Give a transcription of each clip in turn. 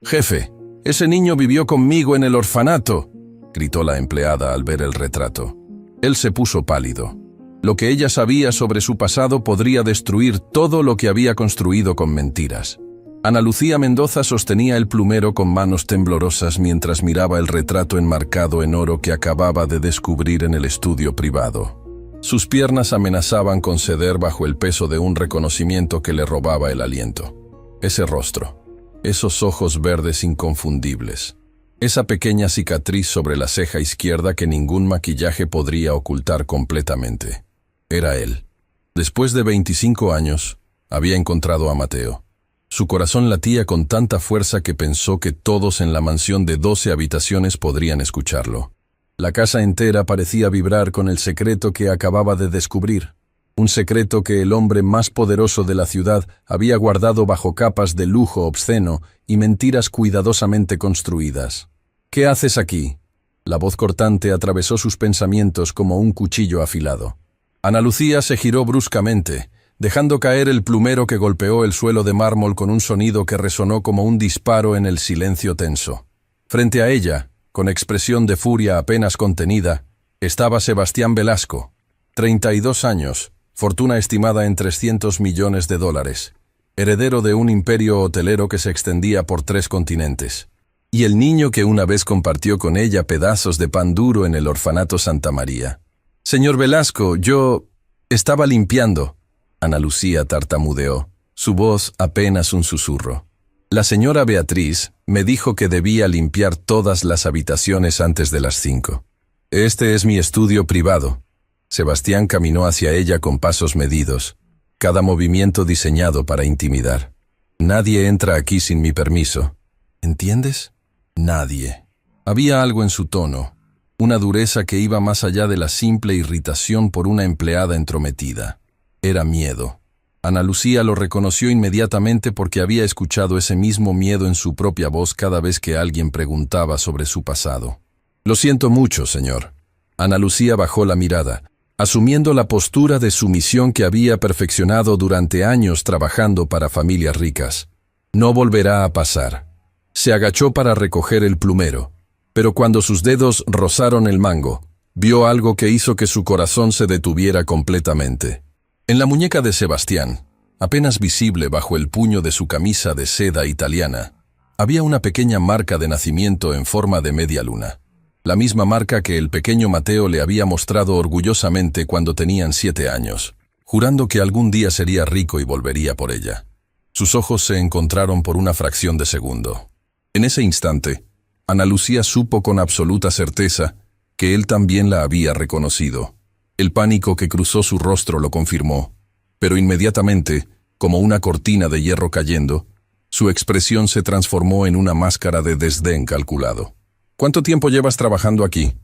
Jefe, ese niño vivió conmigo en el orfanato, gritó la empleada al ver el retrato. Él se puso pálido. Lo que ella sabía sobre su pasado podría destruir todo lo que había construido con mentiras. Ana Lucía Mendoza sostenía el plumero con manos temblorosas mientras miraba el retrato enmarcado en oro que acababa de descubrir en el estudio privado. Sus piernas amenazaban con ceder bajo el peso de un reconocimiento que le robaba el aliento. Ese rostro, esos ojos verdes inconfundibles, esa pequeña cicatriz sobre la ceja izquierda que ningún maquillaje podría ocultar completamente. Era él. Después de 25 años, había encontrado a Mateo. Su corazón latía con tanta fuerza que pensó que todos en la mansión de 12 habitaciones podrían escucharlo. La casa entera parecía vibrar con el secreto que acababa de descubrir. Un secreto que el hombre más poderoso de la ciudad había guardado bajo capas de lujo obsceno y mentiras cuidadosamente construidas. ¿Qué haces aquí? La voz cortante atravesó sus pensamientos como un cuchillo afilado. Ana Lucía se giró bruscamente, dejando caer el plumero que golpeó el suelo de mármol con un sonido que resonó como un disparo en el silencio tenso. Frente a ella, con expresión de furia apenas contenida, estaba Sebastián Velasco, 32 años, fortuna estimada en $300 millones, heredero de un imperio hotelero que se extendía por 3 continentes. Y el niño que una vez compartió con ella pedazos de pan duro en el orfanato Santa María. «Señor Velasco, yo estaba limpiando». Ana Lucía tartamudeó, su voz apenas un susurro. «La señora Beatriz me dijo que debía limpiar todas las habitaciones antes de las 5. Este es mi estudio privado». Sebastián caminó hacia ella con pasos medidos, cada movimiento diseñado para intimidar. «Nadie entra aquí sin mi permiso. ¿Entiendes? Nadie». Había algo en su tono, una dureza que iba más allá de la simple irritación por una empleada entrometida. Era miedo. Ana Lucía lo reconoció inmediatamente porque había escuchado ese mismo miedo en su propia voz cada vez que alguien preguntaba sobre su pasado. «Lo siento mucho, señor». Ana Lucía bajó la mirada, asumiendo la postura de sumisión que había perfeccionado durante años trabajando para familias ricas. «No volverá a pasar». Se agachó para recoger el plumero, pero cuando sus dedos rozaron el mango, vio algo que hizo que su corazón se detuviera completamente. En la muñeca de Sebastián, apenas visible bajo el puño de su camisa de seda italiana, había una pequeña marca de nacimiento en forma de media luna. La misma marca que el pequeño Mateo le había mostrado orgullosamente cuando tenían 7 años, jurando que algún día sería rico y volvería por ella. Sus ojos se encontraron por una fracción de segundo. En ese instante, Ana Lucía supo con absoluta certeza que él también la había reconocido. El pánico que cruzó su rostro lo confirmó, pero inmediatamente, como una cortina de hierro cayendo, su expresión se transformó en una máscara de desdén calculado. «¿Cuánto tiempo llevas trabajando aquí?»,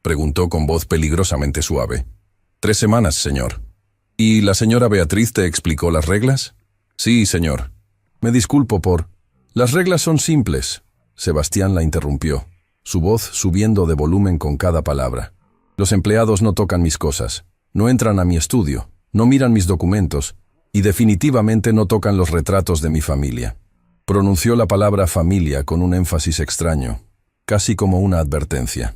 preguntó con voz peligrosamente suave. «3 semanas, señor». «¿Y la señora Beatriz te explicó las reglas?». «Sí, señor». «Me disculpo por...». «Las reglas son simples», Sebastián la interrumpió, su voz subiendo de volumen con cada palabra. «Los empleados no tocan mis cosas, no entran a mi estudio, no miran mis documentos y definitivamente no tocan los retratos de mi familia». Pronunció la palabra familia con un énfasis extraño, casi como una advertencia.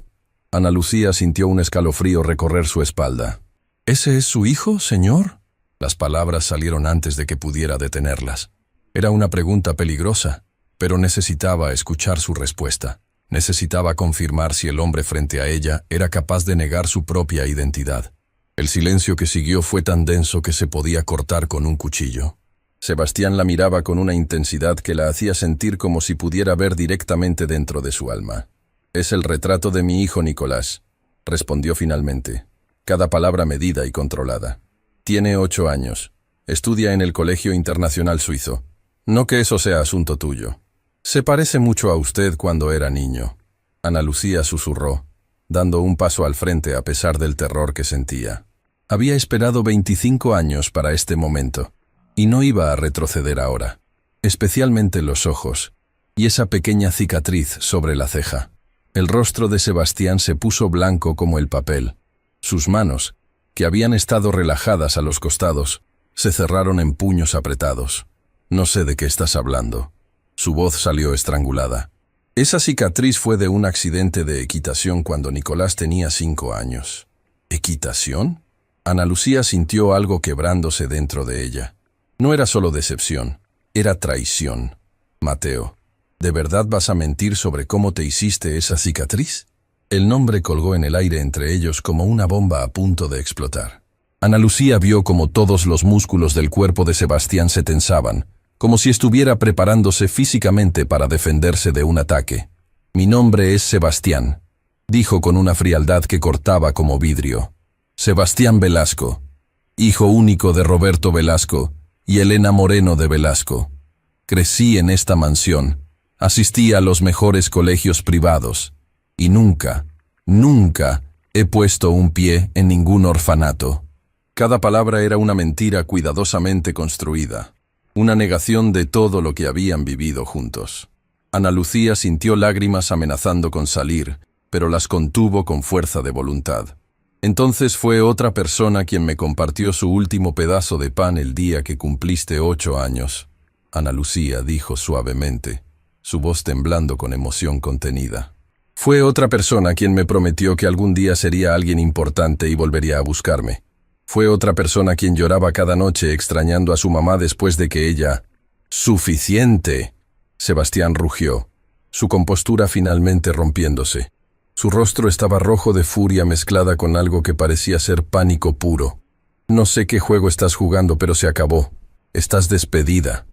Ana Lucía sintió un escalofrío recorrer su espalda. «¿Ese es su hijo, señor?». Las palabras salieron antes de que pudiera detenerlas. Era una pregunta peligrosa, pero necesitaba escuchar su respuesta. Necesitaba confirmar si el hombre frente a ella era capaz de negar su propia identidad. El silencio que siguió fue tan denso que se podía cortar con un cuchillo. Sebastián la miraba con una intensidad que la hacía sentir como si pudiera ver directamente dentro de su alma. «Es el retrato de mi hijo Nicolás», respondió finalmente, cada palabra medida y controlada. «Tiene 8 años. Estudia en el Colegio Internacional Suizo. No que eso sea asunto tuyo. Se parece mucho a usted cuando era niño». Ana Lucía susurró, dando un paso al frente a pesar del terror que sentía. Había esperado 25 años para este momento, y no iba a retroceder ahora, especialmente los ojos, y esa pequeña cicatriz sobre la ceja. El rostro de Sebastián se puso blanco como el papel. Sus manos, que habían estado relajadas a los costados, se cerraron en puños apretados. «No sé de qué estás hablando». Su voz salió estrangulada. Esa cicatriz fue de un accidente de equitación cuando Nicolás tenía 5 años. ¿Equitación? Ana Lucía sintió algo quebrándose dentro de ella. No era solo decepción, era traición. Mateo, ¿de verdad vas a mentir sobre cómo te hiciste esa cicatriz? El nombre colgó en el aire entre ellos como una bomba a punto de explotar. Ana Lucía vio como todos los músculos del cuerpo de Sebastián se tensaban, como si estuviera preparándose físicamente para defenderse de un ataque. «Mi nombre es Sebastián», dijo con una frialdad que cortaba como vidrio. «Sebastián Velasco, hijo único de Roberto Velasco y Elena Moreno de Velasco. Crecí en esta mansión, asistí a los mejores colegios privados y nunca he puesto un pie en ningún orfanato». Cada palabra era una mentira cuidadosamente construida, una negación de todo lo que habían vivido juntos. Ana Lucía sintió lágrimas amenazando con salir, pero las contuvo con fuerza de voluntad. «Entonces fue otra persona quien me compartió su último pedazo de pan el día que cumpliste 8 años». Ana Lucía dijo suavemente, su voz temblando con emoción contenida. «Fue otra persona quien me prometió que algún día sería alguien importante y volvería a buscarme. Fue otra persona quien lloraba cada noche extrañando a su mamá después de que ella... ¡Suficiente!». Sebastián rugió, su compostura finalmente rompiéndose. Su rostro estaba rojo de furia mezclada con algo que parecía ser pánico puro. «No sé qué juego estás jugando, pero se acabó. Estás despedida.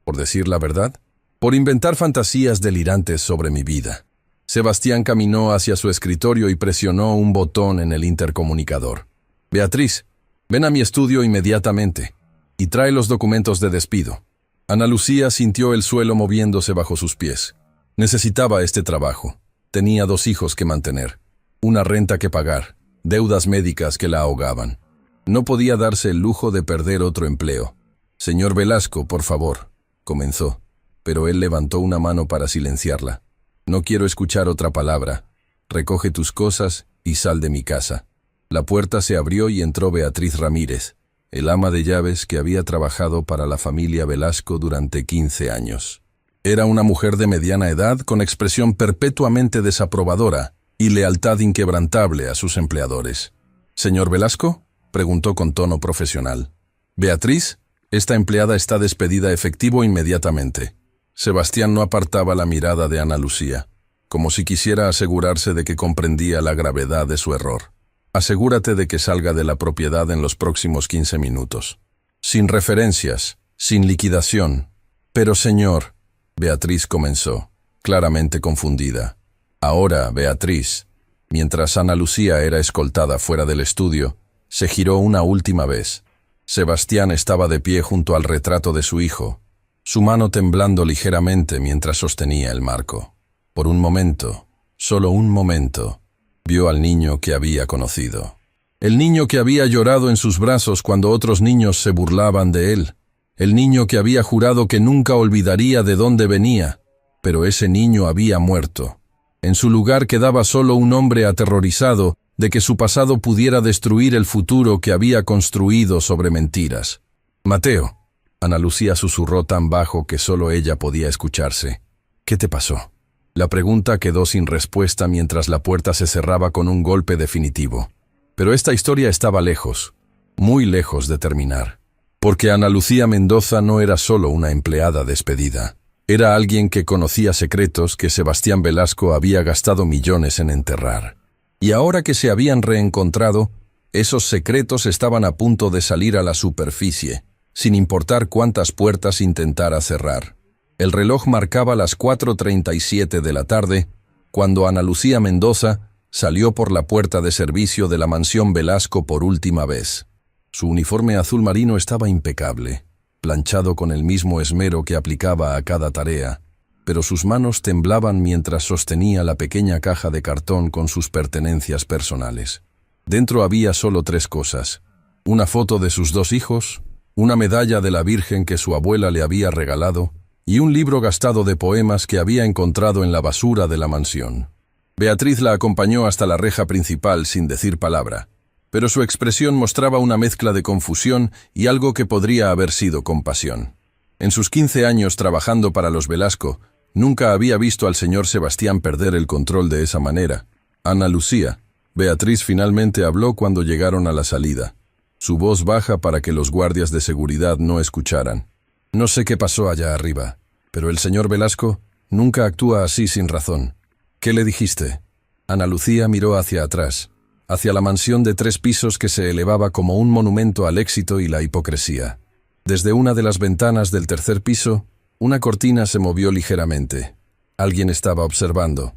¿Por decir la verdad? Por inventar fantasías delirantes sobre mi vida». Sebastián caminó hacia su escritorio y presionó un botón en el intercomunicador. «Beatriz, ven a mi estudio inmediatamente y trae los documentos de despido». Ana Lucía sintió el suelo moviéndose bajo sus pies. Necesitaba este trabajo. Tenía 2 hijos que mantener, una renta que pagar, deudas médicas que la ahogaban. No podía darse el lujo de perder otro empleo. «Señor Velasco, por favor», comenzó, pero él levantó una mano para silenciarla. «No quiero escuchar otra palabra. Recoge tus cosas y sal de mi casa». La puerta se abrió y entró Beatriz Ramírez, el ama de llaves que había trabajado para la familia Velasco durante 15 años. Era una mujer de mediana edad con expresión perpetuamente desaprobadora y lealtad inquebrantable a sus empleadores. «¿Señor Velasco?», preguntó con tono profesional. «Beatriz, esta empleada está despedida efectivo inmediatamente». Sebastián no apartaba la mirada de Ana Lucía, como si quisiera asegurarse de que comprendía la gravedad de su error. «Asegúrate de que salga de la propiedad en los próximos 15 minutos. Sin referencias, sin liquidación». «Pero señor», Beatriz comenzó, claramente confundida. «Ahora, Beatriz». Mientras Ana Lucía era escoltada fuera del estudio, se giró una última vez. Sebastián estaba de pie junto al retrato de su hijo, su mano temblando ligeramente mientras sostenía el marco. Por un momento, solo un momento, vio al niño que había conocido. El niño que había llorado en sus brazos cuando otros niños se burlaban de él. El niño que había jurado que nunca olvidaría de dónde venía. Pero ese niño había muerto. En su lugar quedaba solo un hombre aterrorizado de que su pasado pudiera destruir el futuro que había construido sobre mentiras. «Mateo», Ana Lucía susurró tan bajo que solo ella podía escucharse. «¿Qué te pasó?». La pregunta quedó sin respuesta mientras la puerta se cerraba con un golpe definitivo. Pero esta historia estaba lejos, muy lejos de terminar. Porque Ana Lucía Mendoza no era solo una empleada despedida. Era alguien que conocía secretos que Sebastián Velasco había gastado millones en enterrar. Y ahora que se habían reencontrado, esos secretos estaban a punto de salir a la superficie, sin importar cuántas puertas intentara cerrar. El reloj marcaba las 4:37 de la tarde, cuando Ana Lucía Mendoza salió por la puerta de servicio de la mansión Velasco por última vez. Su uniforme azul marino estaba impecable, planchado con el mismo esmero que aplicaba a cada tarea, pero sus manos temblaban mientras sostenía la pequeña caja de cartón con sus pertenencias personales. Dentro había solo 3 cosas: una foto de sus 2 hijos, una medalla de la Virgen que su abuela le había regalado y un libro gastado de poemas que había encontrado en la basura de la mansión. Beatriz la acompañó hasta la reja principal sin decir palabra, pero su expresión mostraba una mezcla de confusión y algo que podría haber sido compasión. En sus 15 años trabajando para los Velasco, nunca había visto al señor Sebastián perder el control de esa manera. Ana Lucía. Beatriz finalmente habló cuando llegaron a la salida. Su voz baja para que los guardias de seguridad no escucharan. No sé qué pasó allá arriba, pero el señor Velasco nunca actúa así sin razón. ¿Qué le dijiste? Ana Lucía miró hacia atrás, hacia la mansión de 3 pisos que se elevaba como un monumento al éxito y la hipocresía. Desde una de las ventanas del 3er piso, una cortina se movió ligeramente. Alguien estaba observando.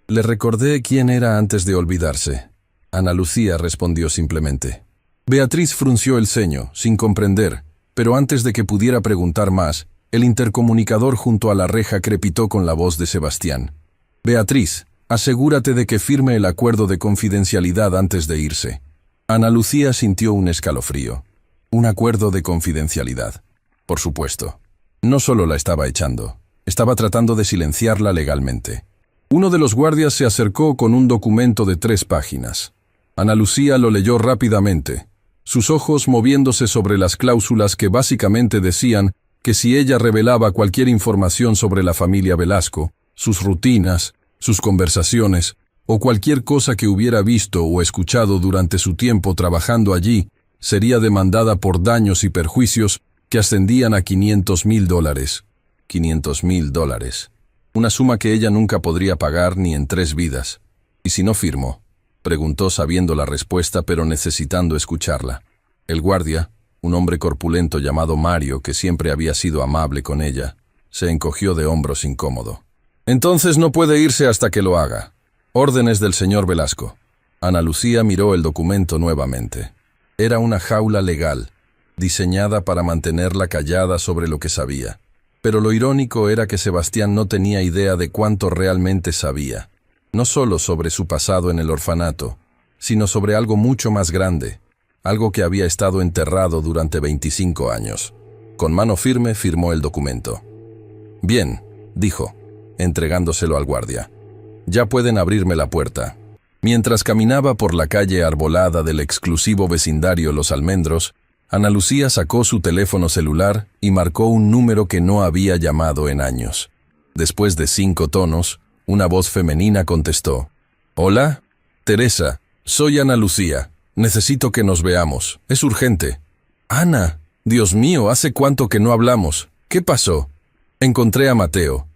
Le recordé quién era antes de olvidarse. Ana Lucía respondió simplemente. Beatriz frunció el ceño, sin comprender, pero antes de que pudiera preguntar más, el intercomunicador junto a la reja crepitó con la voz de Sebastián. Beatriz, asegúrate de que firme el acuerdo de confidencialidad antes de irse. Ana Lucía sintió un escalofrío. Un acuerdo de confidencialidad. Por supuesto. No solo la estaba echando, estaba tratando de silenciarla legalmente. Uno de los guardias se acercó con un documento de 3 páginas. Ana Lucía lo leyó rápidamente, sus ojos moviéndose sobre las cláusulas que básicamente decían que si ella revelaba cualquier información sobre la familia Velasco, sus rutinas, sus conversaciones, o cualquier cosa que hubiera visto o escuchado durante su tiempo trabajando allí, sería demandada por daños y perjuicios que ascendían a $500,000. $500,000. Una suma que ella nunca podría pagar ni en 3 vidas. ¿Y si no firmo? Preguntó sabiendo la respuesta pero necesitando escucharla. El guardia, un hombre corpulento llamado Mario que siempre había sido amable con ella, se encogió de hombros incómodo. Entonces no puede irse hasta que lo haga. Órdenes del señor Velasco. Ana Lucía miró el documento nuevamente. Era una jaula legal, diseñada para mantenerla callada sobre lo que sabía. Pero lo irónico era que Sebastián no tenía idea de cuánto realmente sabía. No solo sobre su pasado en el orfanato, sino sobre algo mucho más grande, algo que había estado enterrado durante 25 años. Con mano firme firmó el documento. Bien, dijo, entregándoselo al guardia. Ya pueden abrirme la puerta. Mientras caminaba por la calle arbolada del exclusivo vecindario Los Almendros, Ana Lucía sacó su teléfono celular y marcó un número que no había llamado en años. Después de 5 tonos, una voz femenina contestó. «Hola, Teresa, soy Ana Lucía. Necesito que nos veamos. Es urgente». «Ana, Dios mío, ¿hace cuánto que no hablamos? ¿Qué pasó?» «Encontré a Mateo».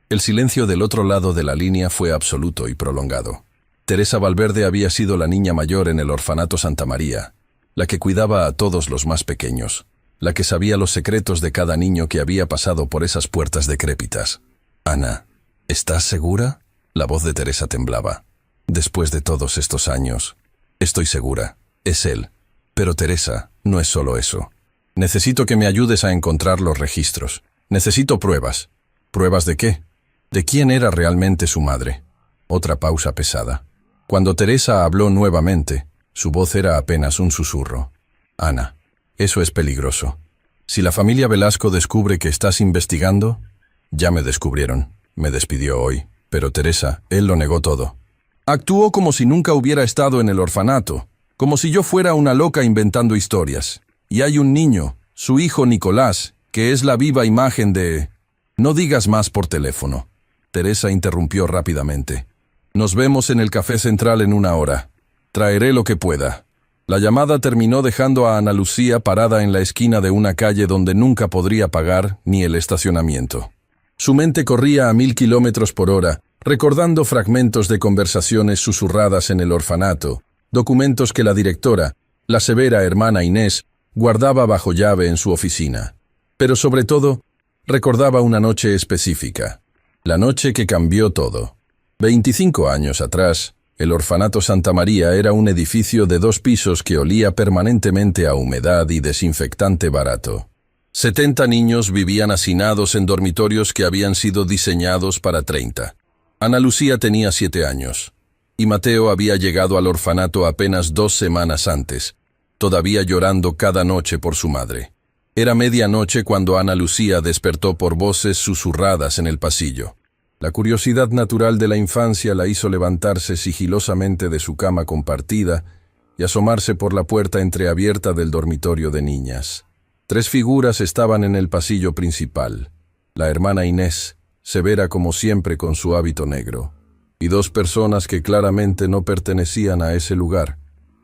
El silencio del otro lado de la línea fue absoluto y prolongado. Teresa Valverde había sido la niña mayor en el orfanato Santa María, la que cuidaba a todos los más pequeños, la que sabía los secretos de cada niño que había pasado por esas puertas decrépitas. «Ana, ¿estás segura?» La voz de Teresa temblaba. «Después de todos estos años, estoy segura. Es él. Pero Teresa, no es solo eso. Necesito que me ayudes a encontrar los registros. Necesito pruebas». «¿Pruebas de qué?» «De quién era realmente su madre». Otra pausa pesada. Cuando Teresa habló nuevamente, su voz era apenas un susurro. «Ana, eso es peligroso. Si la familia Velasco descubre que estás investigando...» «Ya me descubrieron. Me despidió hoy. Pero Teresa, él lo negó todo. Actuó como si nunca hubiera estado en el orfanato, como si yo fuera una loca inventando historias. Y hay un niño, su hijo Nicolás, que es la viva imagen de...» «No digas más por teléfono». Teresa interrumpió rápidamente. «Nos vemos en el Café Central en 1 hora. Traeré lo que pueda». La llamada terminó dejando a Ana Lucía parada en la esquina de una calle donde nunca podría pagar ni el estacionamiento. Su mente corría a 1000 kilómetros por hora, recordando fragmentos de conversaciones susurradas en el orfanato, documentos que la directora, la severa hermana Inés, guardaba bajo llave en su oficina. Pero sobre todo, recordaba una noche específica, la noche que cambió todo. 25 años atrás, el orfanato Santa María era un edificio de 2 pisos que olía permanentemente a humedad y desinfectante barato. 70 niños vivían hacinados en dormitorios que habían sido diseñados para 30. Ana Lucía tenía 7 años, y Mateo había llegado al orfanato apenas 2 semanas antes, todavía llorando cada noche por su madre. Era medianoche cuando Ana Lucía despertó por voces susurradas en el pasillo. La curiosidad natural de la infancia la hizo levantarse sigilosamente de su cama compartida y asomarse por la puerta entreabierta del dormitorio de niñas. 3 figuras estaban en el pasillo principal. La hermana Inés, severa como siempre con su hábito negro, y 2 personas que claramente no pertenecían a ese lugar,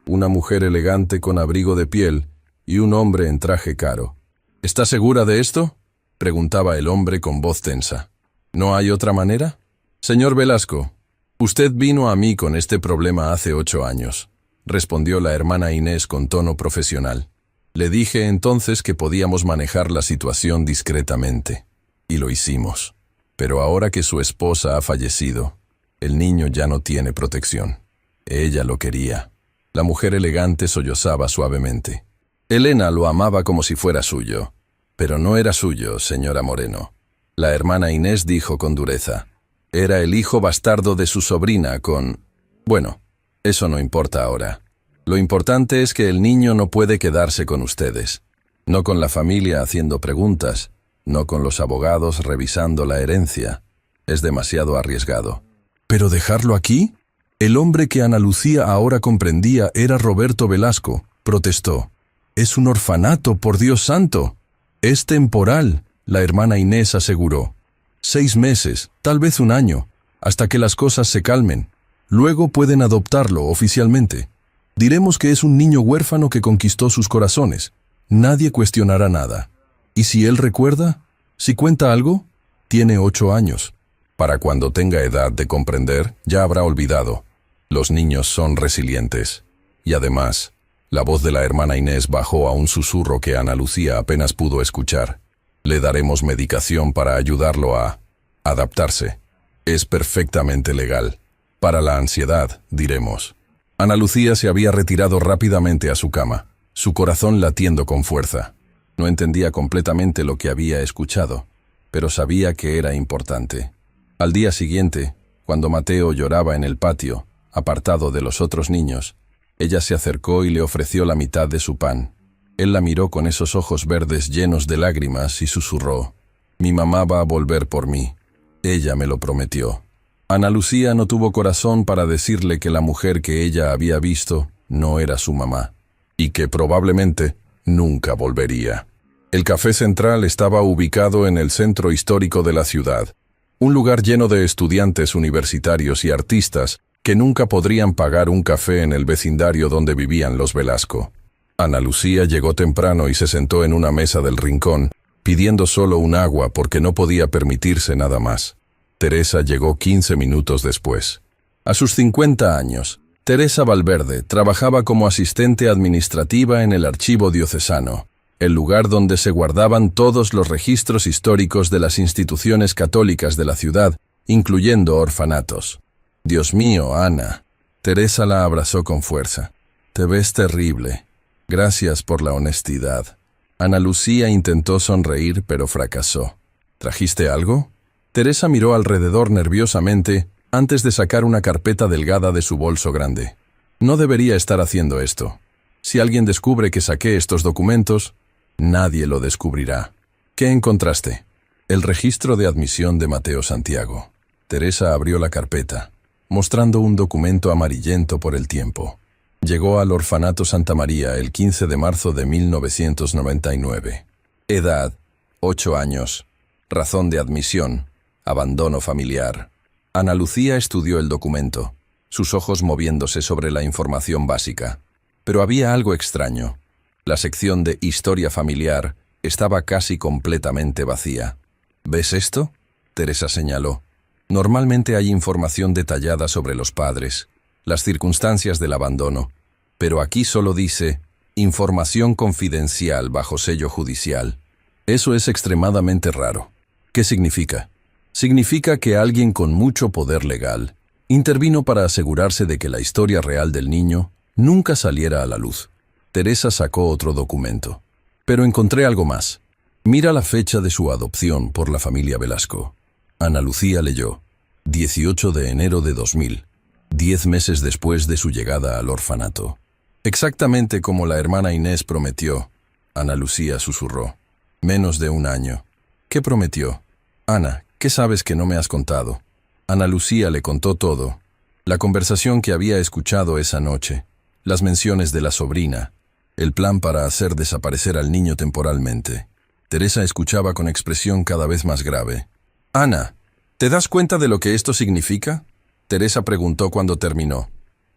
una mujer elegante con abrigo de piel y un hombre en traje caro. ¿Está segura de esto?, preguntaba el hombre con voz tensa. ¿No hay otra manera? Señor Velasco, usted vino a mí con este problema hace 8 años, respondió la hermana Inés con tono profesional. Le dije entonces que podíamos manejar la situación discretamente, y lo hicimos. Pero ahora que su esposa ha fallecido, el niño ya no tiene protección. Ella lo quería. La mujer elegante sollozaba suavemente. Elena lo amaba como si fuera suyo, pero no era suyo, señora Moreno. La hermana Inés dijo con dureza. Era el hijo bastardo de su sobrina con... Bueno, eso no importa ahora. Lo importante es que el niño no puede quedarse con ustedes. No con la familia haciendo preguntas, no con los abogados revisando la herencia. Es demasiado arriesgado. ¿Pero dejarlo aquí? El hombre que Ana Lucía ahora comprendía era Roberto Velasco. Protestó. Es un orfanato, por Dios santo. Es temporal, la hermana Inés aseguró. 6 meses, tal vez 1 año, hasta que las cosas se calmen. Luego pueden adoptarlo oficialmente. Diremos que es un niño huérfano que conquistó sus corazones. Nadie cuestionará nada. ¿Y si él recuerda? ¿Si cuenta algo? Tiene 8 años. Para cuando tenga edad de comprender, ya habrá olvidado. Los niños son resilientes. Y además, la voz de la hermana Inés bajó a un susurro que Ana Lucía apenas pudo escuchar. Le daremos medicación para ayudarlo a adaptarse. Es perfectamente legal. Para la ansiedad, diremos. Ana Lucía se había retirado rápidamente a su cama, su corazón latiendo con fuerza. No entendía completamente lo que había escuchado, pero sabía que era importante. Al día siguiente, cuando Mateo lloraba en el patio, apartado de los otros niños, ella se acercó y le ofreció la mitad de su pan. Él la miró con esos ojos verdes llenos de lágrimas y susurró: «Mi mamá va a volver por mí. Ella me lo prometió». Ana Lucía no tuvo corazón para decirle que la mujer que ella había visto no era su mamá, y que probablemente nunca volvería. El Café Central estaba ubicado en el centro histórico de la ciudad, un lugar lleno de estudiantes universitarios y artistas que nunca podrían pagar un café en el vecindario donde vivían los Velasco. Ana Lucía llegó temprano y se sentó en una mesa del rincón, pidiendo solo un agua porque no podía permitirse nada más. Teresa llegó 15 minutos después. A sus 50 años, Teresa Valverde trabajaba como asistente administrativa en el Archivo Diocesano, el lugar donde se guardaban todos los registros históricos de las instituciones católicas de la ciudad, incluyendo orfanatos. «Dios mío, Ana». Teresa la abrazó con fuerza. «Te ves terrible. Gracias por la honestidad». Ana Lucía intentó sonreír, pero fracasó. «¿Trajiste algo?». Teresa miró alrededor nerviosamente antes de sacar una carpeta delgada de su bolso grande. No debería estar haciendo esto. Si alguien descubre que saqué estos documentos, nadie lo descubrirá. ¿Qué encontraste? El registro de admisión de Mateo Santiago. Teresa abrió la carpeta, mostrando un documento amarillento por el tiempo. Llegó al orfanato Santa María el 15 de marzo de 1999. Edad: 8 años. Razón de admisión: abandono familiar. Ana Lucía estudió el documento, sus ojos moviéndose sobre la información básica. Pero había algo extraño. La sección de historia familiar estaba casi completamente vacía. ¿Ves esto?, Teresa señaló. Normalmente hay información detallada sobre los padres, las circunstancias del abandono, pero aquí solo dice información confidencial bajo sello judicial. Eso es extremadamente raro. ¿Qué significa? Significa que alguien con mucho poder legal intervino para asegurarse de que la historia real del niño nunca saliera a la luz. Teresa sacó otro documento. Pero encontré algo más. Mira la fecha de su adopción por la familia Velasco. Ana Lucía leyó: 18 de enero de 2000, 10 meses después de su llegada al orfanato. Exactamente como la hermana Inés prometió. Ana Lucía susurró: menos de 1 año. ¿Qué prometió? Ana, ¿qué sabes que no me has contado? Ana Lucía le contó todo. La conversación que había escuchado esa noche, las menciones de la sobrina, el plan para hacer desaparecer al niño temporalmente. Teresa escuchaba con expresión cada vez más grave. «Ana, ¿te das cuenta de lo que esto significa?», Teresa preguntó cuando terminó.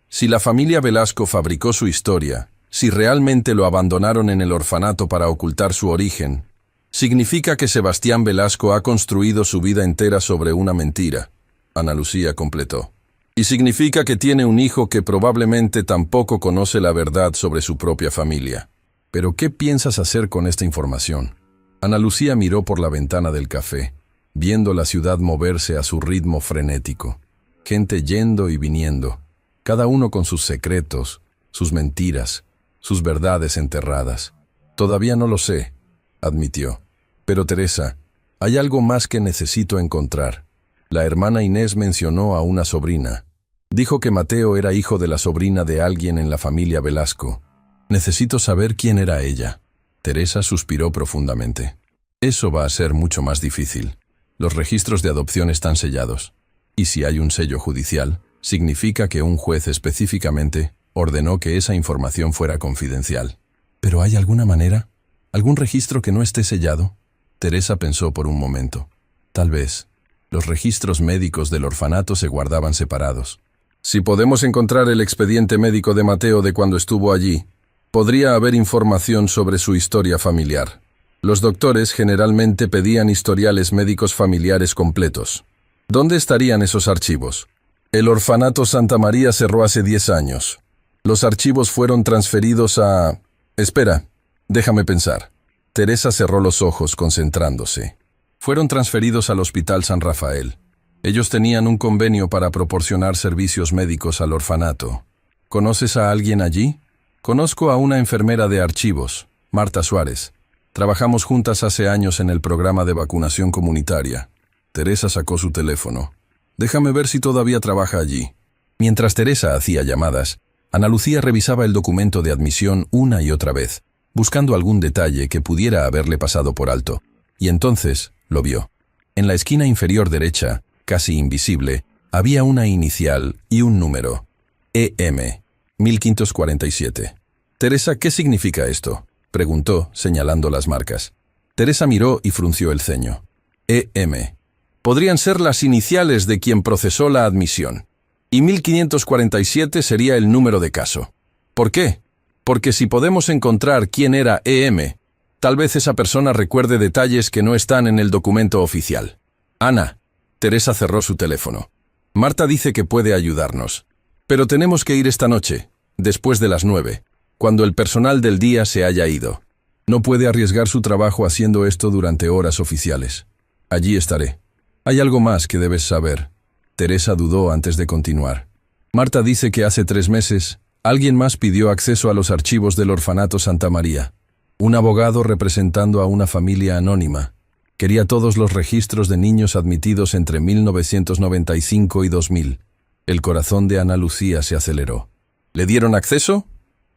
«Si la familia Velasco fabricó su historia, si realmente lo abandonaron en el orfanato para ocultar su origen, significa que Sebastián Velasco ha construido su vida entera sobre una mentira», Ana Lucía completó. «Y significa que tiene un hijo que probablemente tampoco conoce la verdad sobre su propia familia. ¿Pero qué piensas hacer con esta información?». Ana Lucía miró por la ventana del café, viendo la ciudad moverse a su ritmo frenético. Gente yendo y viniendo, cada uno con sus secretos, sus mentiras, sus verdades enterradas. «Todavía no lo sé», admitió. «Pero Teresa, hay algo más que necesito encontrar». La hermana Inés mencionó a una sobrina. Dijo que Mateo era hijo de la sobrina de alguien en la familia Velasco. «Necesito saber quién era ella». Teresa suspiró profundamente. «Eso va a ser mucho más difícil. Los registros de adopción están sellados. Y si hay un sello judicial, significa que un juez específicamente ordenó que esa información fuera confidencial». «¿Pero hay alguna manera? ¿Algún registro que no esté sellado?». Teresa pensó por un momento. Tal vez. Los registros médicos del orfanato se guardaban separados. «Si podemos encontrar el expediente médico de Mateo de cuando estuvo allí, podría haber información sobre su historia familiar. Los doctores generalmente pedían historiales médicos familiares completos. ¿Dónde estarían esos archivos?». «El orfanato Santa María cerró hace 10 años. Los archivos fueron transferidos a...». «Espera, déjame pensar». Teresa cerró los ojos, concentrándose. «Fueron transferidos al Hospital San Rafael. Ellos tenían un convenio para proporcionar servicios médicos al orfanato. ¿Conoces a alguien allí?». «Conozco a una enfermera de archivos, Marta Suárez. Trabajamos juntas hace años en el programa de vacunación comunitaria». Teresa sacó su teléfono. «Déjame ver si todavía trabaja allí». Mientras Teresa hacía llamadas, Ana Lucía revisaba el documento de admisión una y otra vez, buscando algún detalle que pudiera haberle pasado por alto. Y entonces lo vio. En la esquina inferior derecha, casi invisible, había una inicial y un número. EM 1547. «Teresa, ¿qué significa esto?», preguntó, señalando las marcas. Teresa miró y frunció el ceño. «EM. Podrían ser las iniciales de quien procesó la admisión. Y 1547 sería el número de caso. ¿Por qué? Porque si podemos encontrar quién era EM, tal vez esa persona recuerde detalles que no están en el documento oficial». «Ana». Teresa cerró su teléfono. «Marta dice que puede ayudarnos. Pero tenemos que ir esta noche, después de las 9, cuando el personal del día se haya ido. No puede arriesgar su trabajo haciendo esto durante horas oficiales. Allí estaré. Hay algo más que debes saber». Teresa dudó antes de continuar. «Marta dice que hace 3 meses, alguien más pidió acceso a los archivos del orfanato Santa María. Un abogado representando a una familia anónima. Quería todos los registros de niños admitidos entre 1995 y 2000. El corazón de Ana Lucía se aceleró. «¿Le dieron acceso?».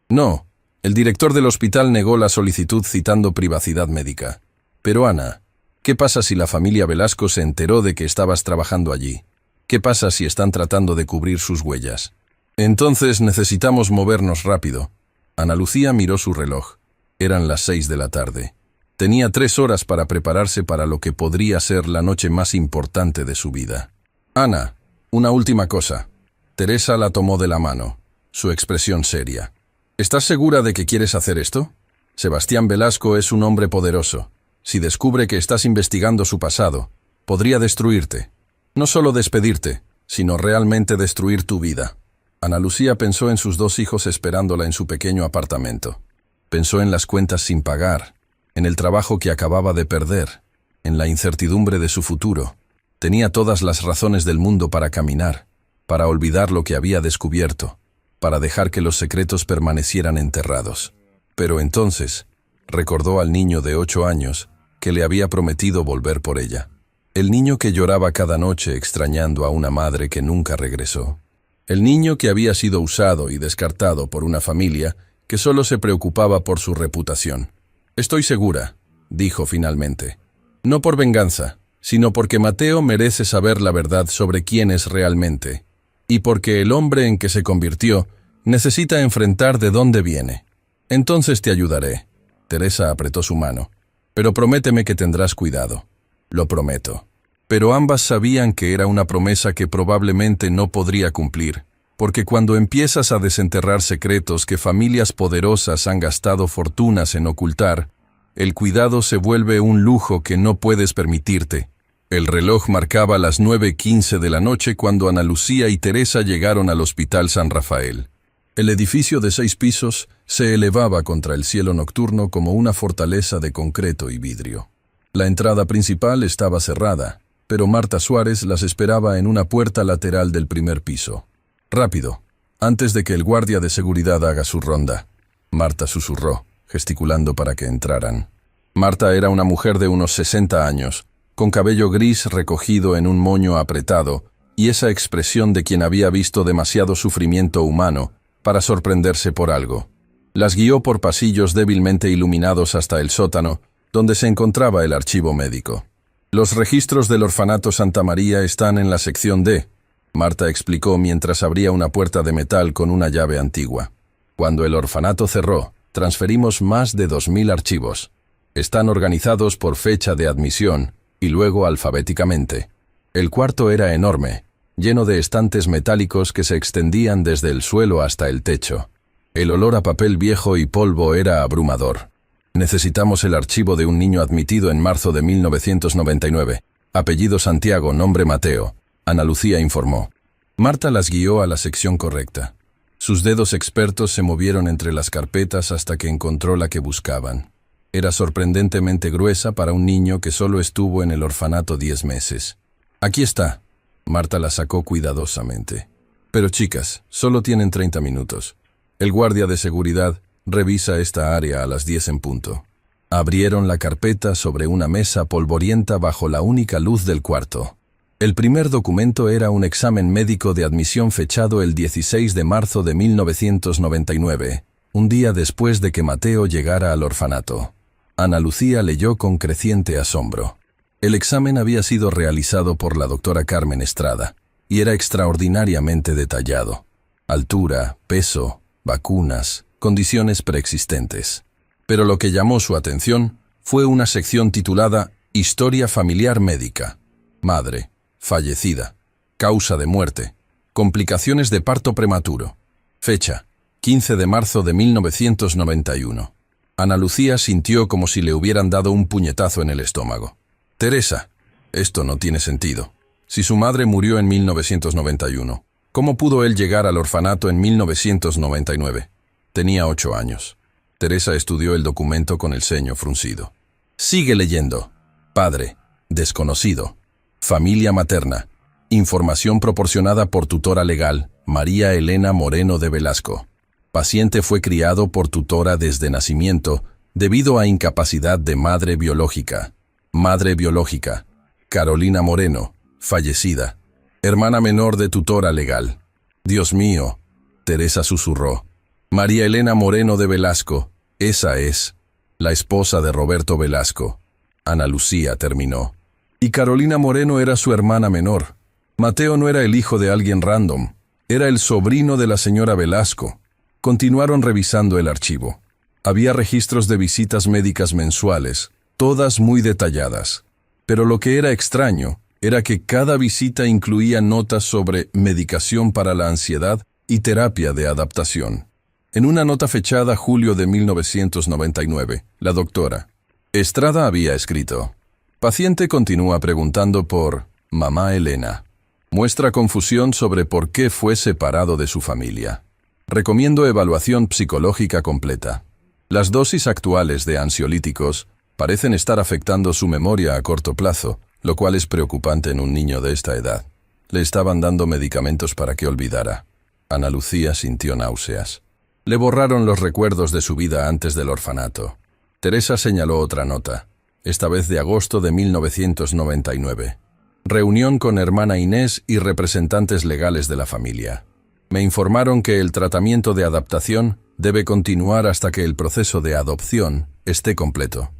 «No. El director del hospital negó la solicitud citando privacidad médica». «Pero Ana, ¿qué pasa si la familia Velasco se enteró de que estabas trabajando allí? ¿Qué pasa si están tratando de cubrir sus huellas?». «Entonces necesitamos movernos rápido». Ana Lucía miró su reloj. Eran las 6 de la tarde. Tenía 3 horas para prepararse para lo que podría ser la noche más importante de su vida. «Ana, una última cosa». Teresa la tomó de la mano, su expresión seria. «¿Estás segura de que quieres hacer esto? Sebastián Velasco es un hombre poderoso. Si descubre que estás investigando su pasado, podría destruirte. No solo despedirte, sino realmente destruir tu vida». Ana Lucía pensó en sus 2 hijos esperándola en su pequeño apartamento. Pensó en las cuentas sin pagar, en el trabajo que acababa de perder, en la incertidumbre de su futuro. Tenía todas las razones del mundo para caminar, para olvidar lo que había descubierto, para dejar que los secretos permanecieran enterrados. Pero entonces, recordó al niño de 8 años que le había prometido volver por ella. El niño que lloraba cada noche extrañando a una madre que nunca regresó. El niño que había sido usado y descartado por una familia que solo se preocupaba por su reputación. «Estoy segura», dijo finalmente. «No por venganza, sino porque Mateo merece saber la verdad sobre quién es realmente, y porque el hombre en que se convirtió necesita enfrentar de dónde viene. Entonces te ayudaré. Teresa apretó su mano. Pero prométeme que tendrás cuidado. Lo prometo. Pero ambas sabían que era una promesa que probablemente no podría cumplir, porque cuando empiezas a desenterrar secretos que familias poderosas han gastado fortunas en ocultar, el cuidado se vuelve un lujo que no puedes permitirte. El reloj marcaba las 9:15 de la noche cuando Ana Lucía y Teresa llegaron al Hospital San Rafael. El edificio de 6 pisos se elevaba contra el cielo nocturno como una fortaleza de concreto y vidrio. La entrada principal estaba cerrada, pero Marta Suárez las esperaba en una puerta lateral del primer piso. «Rápido, antes de que el guardia de seguridad haga su ronda», Marta susurró, gesticulando para que entraran. Marta era una mujer de unos 60 años, con cabello gris recogido en un moño apretado y esa expresión de quien había visto demasiado sufrimiento humano para sorprenderse por algo. Las guió por pasillos débilmente iluminados hasta el sótano, donde se encontraba el archivo médico. «Los registros del orfanato Santa María están en la sección D», Marta explicó mientras abría una puerta de metal con una llave antigua. «Cuando el orfanato cerró, transferimos más de 2000 archivos. Están organizados por fecha de admisión y luego alfabéticamente. El cuarto era enorme, lleno de estantes metálicos que se extendían desde el suelo hasta el techo. El olor a papel viejo y polvo era abrumador. Necesitamos el archivo de un niño admitido en marzo de 1999. Apellido Santiago, nombre Mateo», Ana Lucía informó. Marta las guió a la sección correcta. Sus dedos expertos se movieron entre las carpetas hasta que encontró la que buscaban. Era sorprendentemente gruesa para un niño que solo estuvo en el orfanato 10 meses. «Aquí está». Marta la sacó cuidadosamente. «Pero chicas, solo tienen 30 minutos. El guardia de seguridad revisa esta área a las 10 en punto». Abrieron la carpeta sobre una mesa polvorienta bajo la única luz del cuarto. El primer documento era un examen médico de admisión fechado el 16 de marzo de 1999, un día después de que Mateo llegara al orfanato. Ana Lucía leyó con creciente asombro. El examen había sido realizado por la doctora Carmen Estrada y era extraordinariamente detallado. Altura, peso, vacunas, condiciones preexistentes. Pero lo que llamó su atención fue una sección titulada Historia familiar médica. Madre, fallecida. Causa de muerte. Complicaciones de parto prematuro. Fecha, 15 de marzo de 1991. Ana Lucía sintió como si le hubieran dado un puñetazo en el estómago. «Teresa, esto no tiene sentido. Si su madre murió en 1991, ¿cómo pudo él llegar al orfanato en 1999? Tenía 8 años. Teresa estudió el documento con el ceño fruncido. «Sigue leyendo. Padre, desconocido. Familia materna. Información proporcionada por tutora legal, María Elena Moreno de Velasco. Paciente fue criado por tutora desde nacimiento debido a incapacidad de madre biológica. Madre biológica, Carolina Moreno, fallecida. Hermana menor de tutora legal». «Dios mío», Teresa susurró. «María Elena Moreno de Velasco, esa es, la esposa de Roberto Velasco». Ana Lucía terminó. «Y Carolina Moreno era su hermana menor. Mateo no era el hijo de alguien random, era el sobrino de la señora Velasco». Continuaron revisando el archivo. Había registros de visitas médicas mensuales, todas muy detalladas. Pero lo que era extraño era que cada visita incluía notas sobre medicación para la ansiedad y terapia de adaptación. En una nota fechada julio de 1999, la doctora Estrada había escrito: «Paciente continúa preguntando por mamá Elena. Muestra confusión sobre por qué fue separado de su familia. Recomiendo evaluación psicológica completa. Las dosis actuales de ansiolíticos parecen estar afectando su memoria a corto plazo, lo cual es preocupante en un niño de esta edad. Le estaban dando medicamentos para que olvidara». Ana Lucía sintió náuseas. Le borraron los recuerdos de su vida antes del orfanato. Teresa señaló otra nota, esta vez de agosto de 1999. «Reunión con hermana Inés y representantes legales de la familia. Me informaron que el tratamiento de adaptación debe continuar hasta que el proceso de adopción esté completo.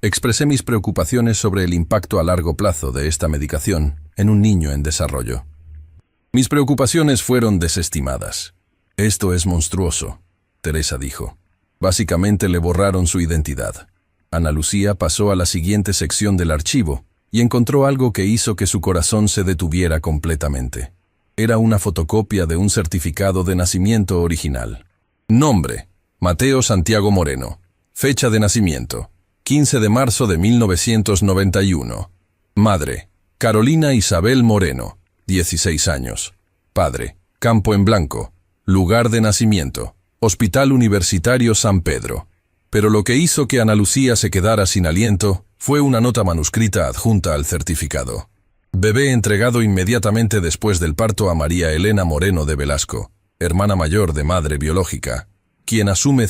Expresé mis preocupaciones sobre el impacto a largo plazo de esta medicación en un niño en desarrollo. Mis preocupaciones fueron desestimadas. Esto es monstruoso», Teresa dijo. Básicamente le borraron su identidad. Ana Lucía pasó a la siguiente sección del archivo y encontró algo que hizo que su corazón se detuviera completamente. Era una fotocopia de un certificado de nacimiento original. Nombre: Mateo Santiago Moreno. Fecha de nacimiento: 15 de marzo de 1991. Madre: Carolina Isabel Moreno, 16 años. Padre: Campo en Blanco. Lugar de nacimiento: Hospital Universitario San Pedro. Pero lo que hizo que Ana Lucía se quedara sin aliento fue una nota manuscrita adjunta al certificado. Bebé entregado inmediatamente después del parto a María Elena Moreno de Velasco, hermana mayor de madre biológica, quien asume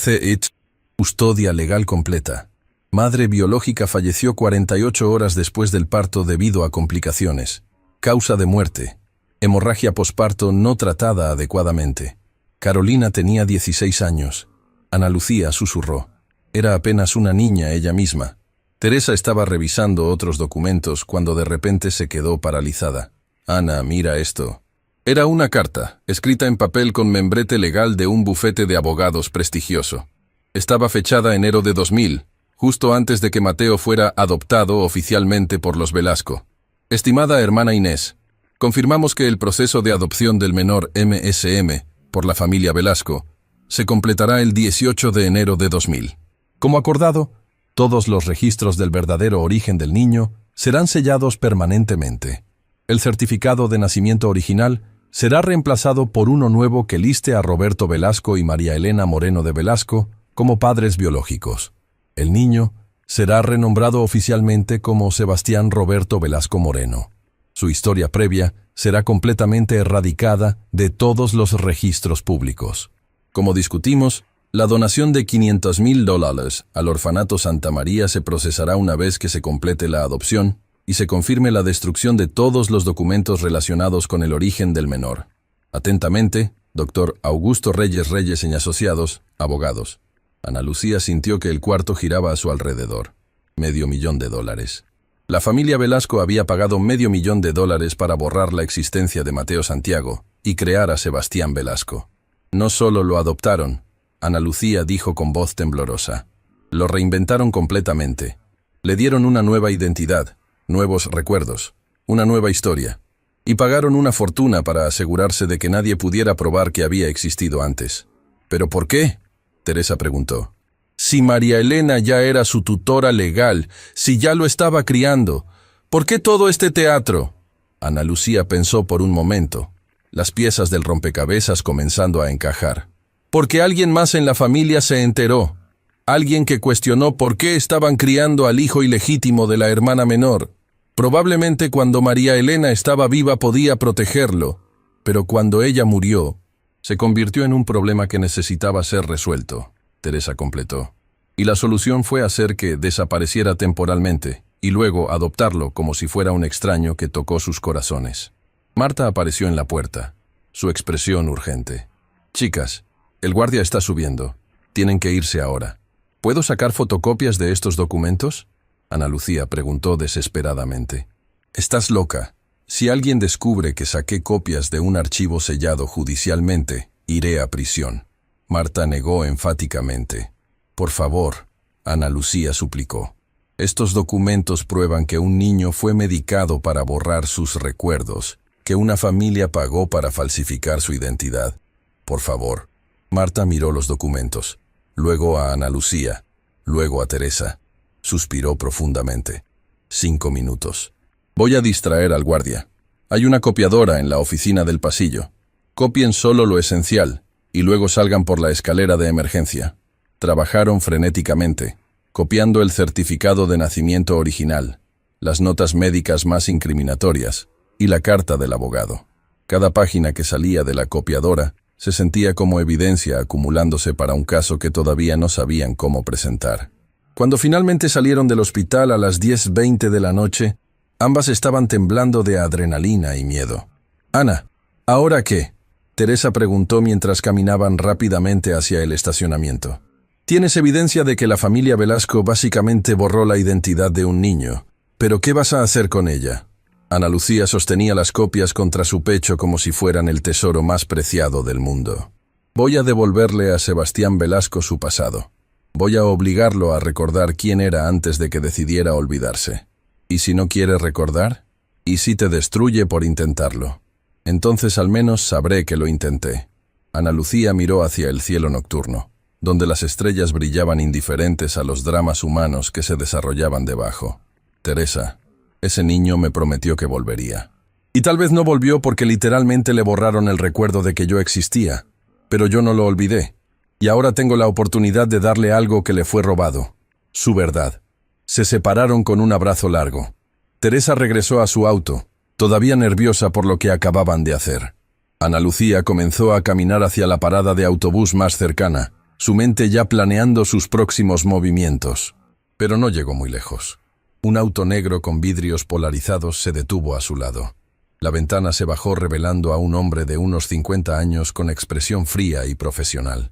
custodia legal completa. Madre biológica falleció 48 horas después del parto debido a complicaciones. Causa de muerte: hemorragia posparto no tratada adecuadamente. Carolina tenía 16 años. Ana Lucía susurró. Era apenas una niña ella misma. Teresa estaba revisando otros documentos cuando de repente se quedó paralizada. Ana, mira esto. Era una carta, escrita en papel con membrete legal de un bufete de abogados prestigioso. Estaba fechada enero de 2000, justo antes de que Mateo fuera adoptado oficialmente por los Velasco. Estimada hermana Inés, confirmamos que el proceso de adopción del menor MSM por la familia Velasco se completará el 18 de enero de 2000. Como acordado, todos los registros del verdadero origen del niño serán sellados permanentemente. El certificado de nacimiento original será reemplazado por uno nuevo que liste a Roberto Velasco y María Elena Moreno de Velasco como padres biológicos. El niño será renombrado oficialmente como Sebastián Roberto Velasco Moreno. Su historia previa será completamente erradicada de todos los registros públicos. Como discutimos, la donación de $500,000 al Orfanato Santa María se procesará una vez que se complete la adopción y se confirme la destrucción de todos los documentos relacionados con el origen del menor. Atentamente, Dr. Augusto Reyes Reyes y Asociados, abogados. Ana Lucía sintió que el cuarto giraba a su alrededor. $500,000. La familia Velasco había pagado $500,000 para borrar la existencia de Mateo Santiago y crear a Sebastián Velasco. No solo lo adoptaron, Ana Lucía dijo con voz temblorosa. Lo reinventaron completamente. Le dieron una nueva identidad, nuevos recuerdos, una nueva historia. Y pagaron una fortuna para asegurarse de que nadie pudiera probar que había existido antes. ¿Pero por qué?, Teresa preguntó. Si María Elena ya era su tutora legal, si ya lo estaba criando, ¿por qué todo este teatro? Ana Lucía pensó por un momento, las piezas del rompecabezas comenzando a encajar. Porque alguien más en la familia se enteró. Alguien que cuestionó por qué estaban criando al hijo ilegítimo de la hermana menor. Probablemente cuando María Elena estaba viva podía protegerlo, pero cuando ella murió, se convirtió en un problema que necesitaba ser resuelto, Teresa completó. Y la solución fue hacer que desapareciera temporalmente y luego adoptarlo como si fuera un extraño que tocó sus corazones. Marta apareció en la puerta, su expresión urgente. Chicas, el guardia está subiendo. Tienen que irse ahora. ¿Puedo sacar fotocopias de estos documentos? Ana Lucía preguntó desesperadamente. Estás loca. Si alguien descubre que saqué copias de un archivo sellado judicialmente, iré a prisión. Marta negó enfáticamente. Por favor, Ana Lucía suplicó. Estos documentos prueban que un niño fue medicado para borrar sus recuerdos, que una familia pagó para falsificar su identidad. Por favor. Marta miró los documentos, luego a Ana Lucía, luego a Teresa. Suspiró profundamente. 5 minutos. Voy a distraer al guardia. Hay una copiadora en la oficina del pasillo. Copien solo lo esencial y luego salgan por la escalera de emergencia. Trabajaron frenéticamente, copiando el certificado de nacimiento original, las notas médicas más incriminatorias y la carta del abogado. Cada página que salía de la copiadora se sentía como evidencia acumulándose para un caso que todavía no sabían cómo presentar. Cuando finalmente salieron del hospital a las 10:20 de la noche, ambas estaban temblando de adrenalina y miedo. Ana, ¿ahora qué?, Teresa preguntó mientras caminaban rápidamente hacia el estacionamiento. Tienes evidencia de que la familia Velasco básicamente borró la identidad de un niño, pero ¿qué vas a hacer con ella? Ana Lucía sostenía las copias contra su pecho como si fueran el tesoro más preciado del mundo. Voy a devolverle a Sebastián Velasco su pasado. Voy a obligarlo a recordar quién era antes de que decidiera olvidarse. ¿Y si no quiere recordar? ¿Y si te destruye por intentarlo? Entonces al menos sabré que lo intenté. Ana Lucía miró hacia el cielo nocturno, donde las estrellas brillaban indiferentes a los dramas humanos que se desarrollaban debajo. Teresa, ese niño me prometió que volvería. Y tal vez no volvió porque literalmente le borraron el recuerdo de que yo existía, pero yo no lo olvidé. Y ahora tengo la oportunidad de darle algo que le fue robado, su verdad. Se separaron con un abrazo largo. Teresa regresó a su auto, todavía nerviosa por lo que acababan de hacer. Ana Lucía comenzó a caminar hacia la parada de autobús más cercana, su mente ya planeando sus próximos movimientos. Pero no llegó muy lejos. Un auto negro con vidrios polarizados se detuvo a su lado. La ventana se bajó revelando a un hombre de unos 50 años con expresión fría y profesional.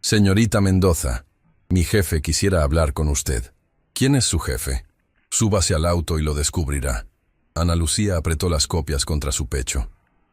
«Señorita Mendoza, mi jefe quisiera hablar con usted». «¿Quién es su jefe?» «Súbase al auto y lo descubrirá». Ana Lucía apretó las copias contra su pecho.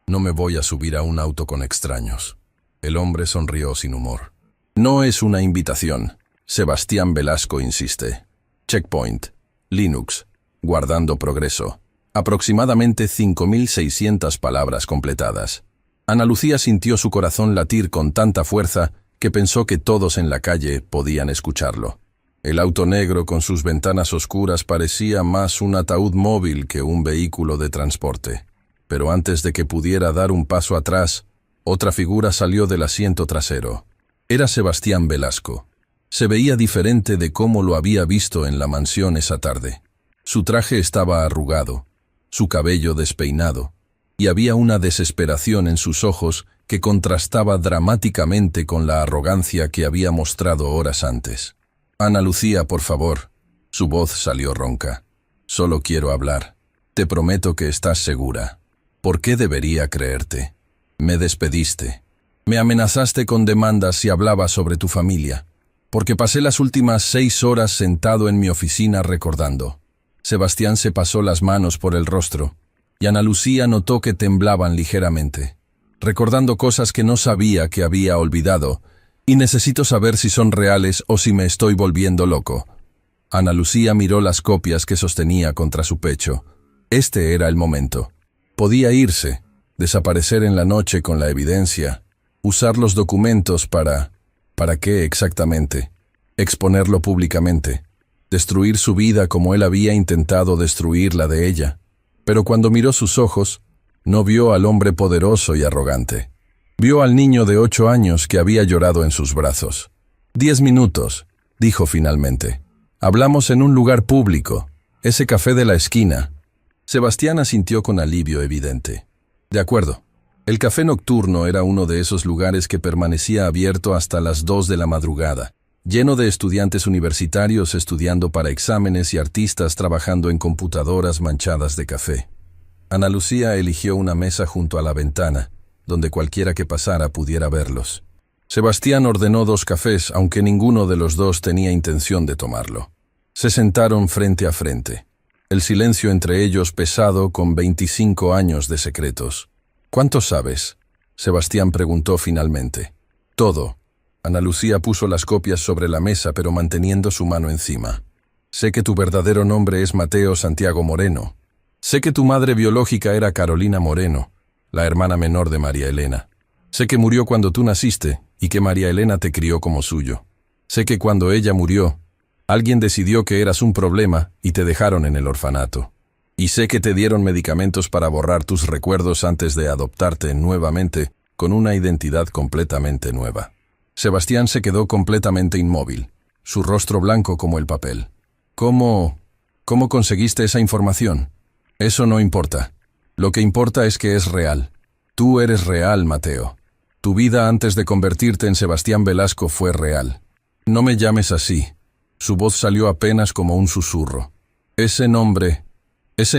«No me voy a subir a un auto con extraños». El hombre sonrió sin humor. «No es una invitación». Sebastián Velasco insiste. Checkpoint. Linux. Guardando progreso. Aproximadamente 5.600 palabras completadas. Ana Lucía sintió su corazón latir con tanta fuerza que pensó que todos en la calle podían escucharlo. El auto negro con sus ventanas oscuras parecía más un ataúd móvil que un vehículo de transporte. Pero antes de que pudiera dar un paso atrás, otra figura salió del asiento trasero. Era Sebastián Velasco. Se veía diferente de cómo lo había visto en la mansión esa tarde. Su traje estaba arrugado, su cabello despeinado, y había una desesperación en sus ojos que contrastaba dramáticamente con la arrogancia que había mostrado horas antes. «Ana Lucía, por favor». Su voz salió ronca. «Solo quiero hablar. Te prometo que estás segura. ¿Por qué debería creerte? Me despediste. Me amenazaste con demandas si hablaba sobre tu familia, porque pasé las últimas 6 horas sentado en mi oficina recordando». Sebastián se pasó las manos por el rostro, y Ana Lucía notó que temblaban ligeramente, recordando cosas que no sabía que había olvidado, y necesito saber si son reales o si me estoy volviendo loco. Ana Lucía miró las copias que sostenía contra su pecho. Este era el momento. Podía irse, desaparecer en la noche con la evidencia, usar los documentos para... ¿Para qué exactamente? Exponerlo públicamente. Destruir su vida como él había intentado destruir la de ella. Pero cuando miró sus ojos, no vio al hombre poderoso y arrogante. Vio al niño de 8 años que había llorado en sus brazos. 10 minutos, dijo finalmente. Hablamos en un lugar público, ese café de la esquina. Sebastián asintió con alivio evidente. De acuerdo. El café nocturno era uno de esos lugares que permanecía abierto hasta las 2 de la madrugada, lleno de estudiantes universitarios estudiando para exámenes y artistas trabajando en computadoras manchadas de café. Ana Lucía eligió una mesa junto a la ventana, donde cualquiera que pasara pudiera verlos. Sebastián ordenó 2 cafés, aunque ninguno de los dos tenía intención de tomarlo. Se sentaron frente a frente. El silencio entre ellos pesado con 25 años de secretos. «¿Cuánto sabes?», Sebastián preguntó finalmente. «Todo». Ana Lucía puso las copias sobre la mesa, pero manteniendo su mano encima. «Sé que tu verdadero nombre es Mateo Santiago Moreno. Sé que tu madre biológica era Carolina Moreno, la hermana menor de María Elena. Sé que murió cuando tú naciste y que María Elena te crió como suyo. Sé que cuando ella murió, alguien decidió que eras un problema y te dejaron en el orfanato. Y sé que te dieron medicamentos para borrar tus recuerdos antes de adoptarte nuevamente con una identidad completamente nueva». Sebastián se quedó completamente inmóvil, su rostro blanco como el papel. ¿Cómo conseguiste esa información? Eso no importa. Lo que importa es que es real. Tú eres real, Mateo. Tu vida antes de convertirte en Sebastián Velasco fue real. No me llames así. Su voz salió apenas como un susurro. Ese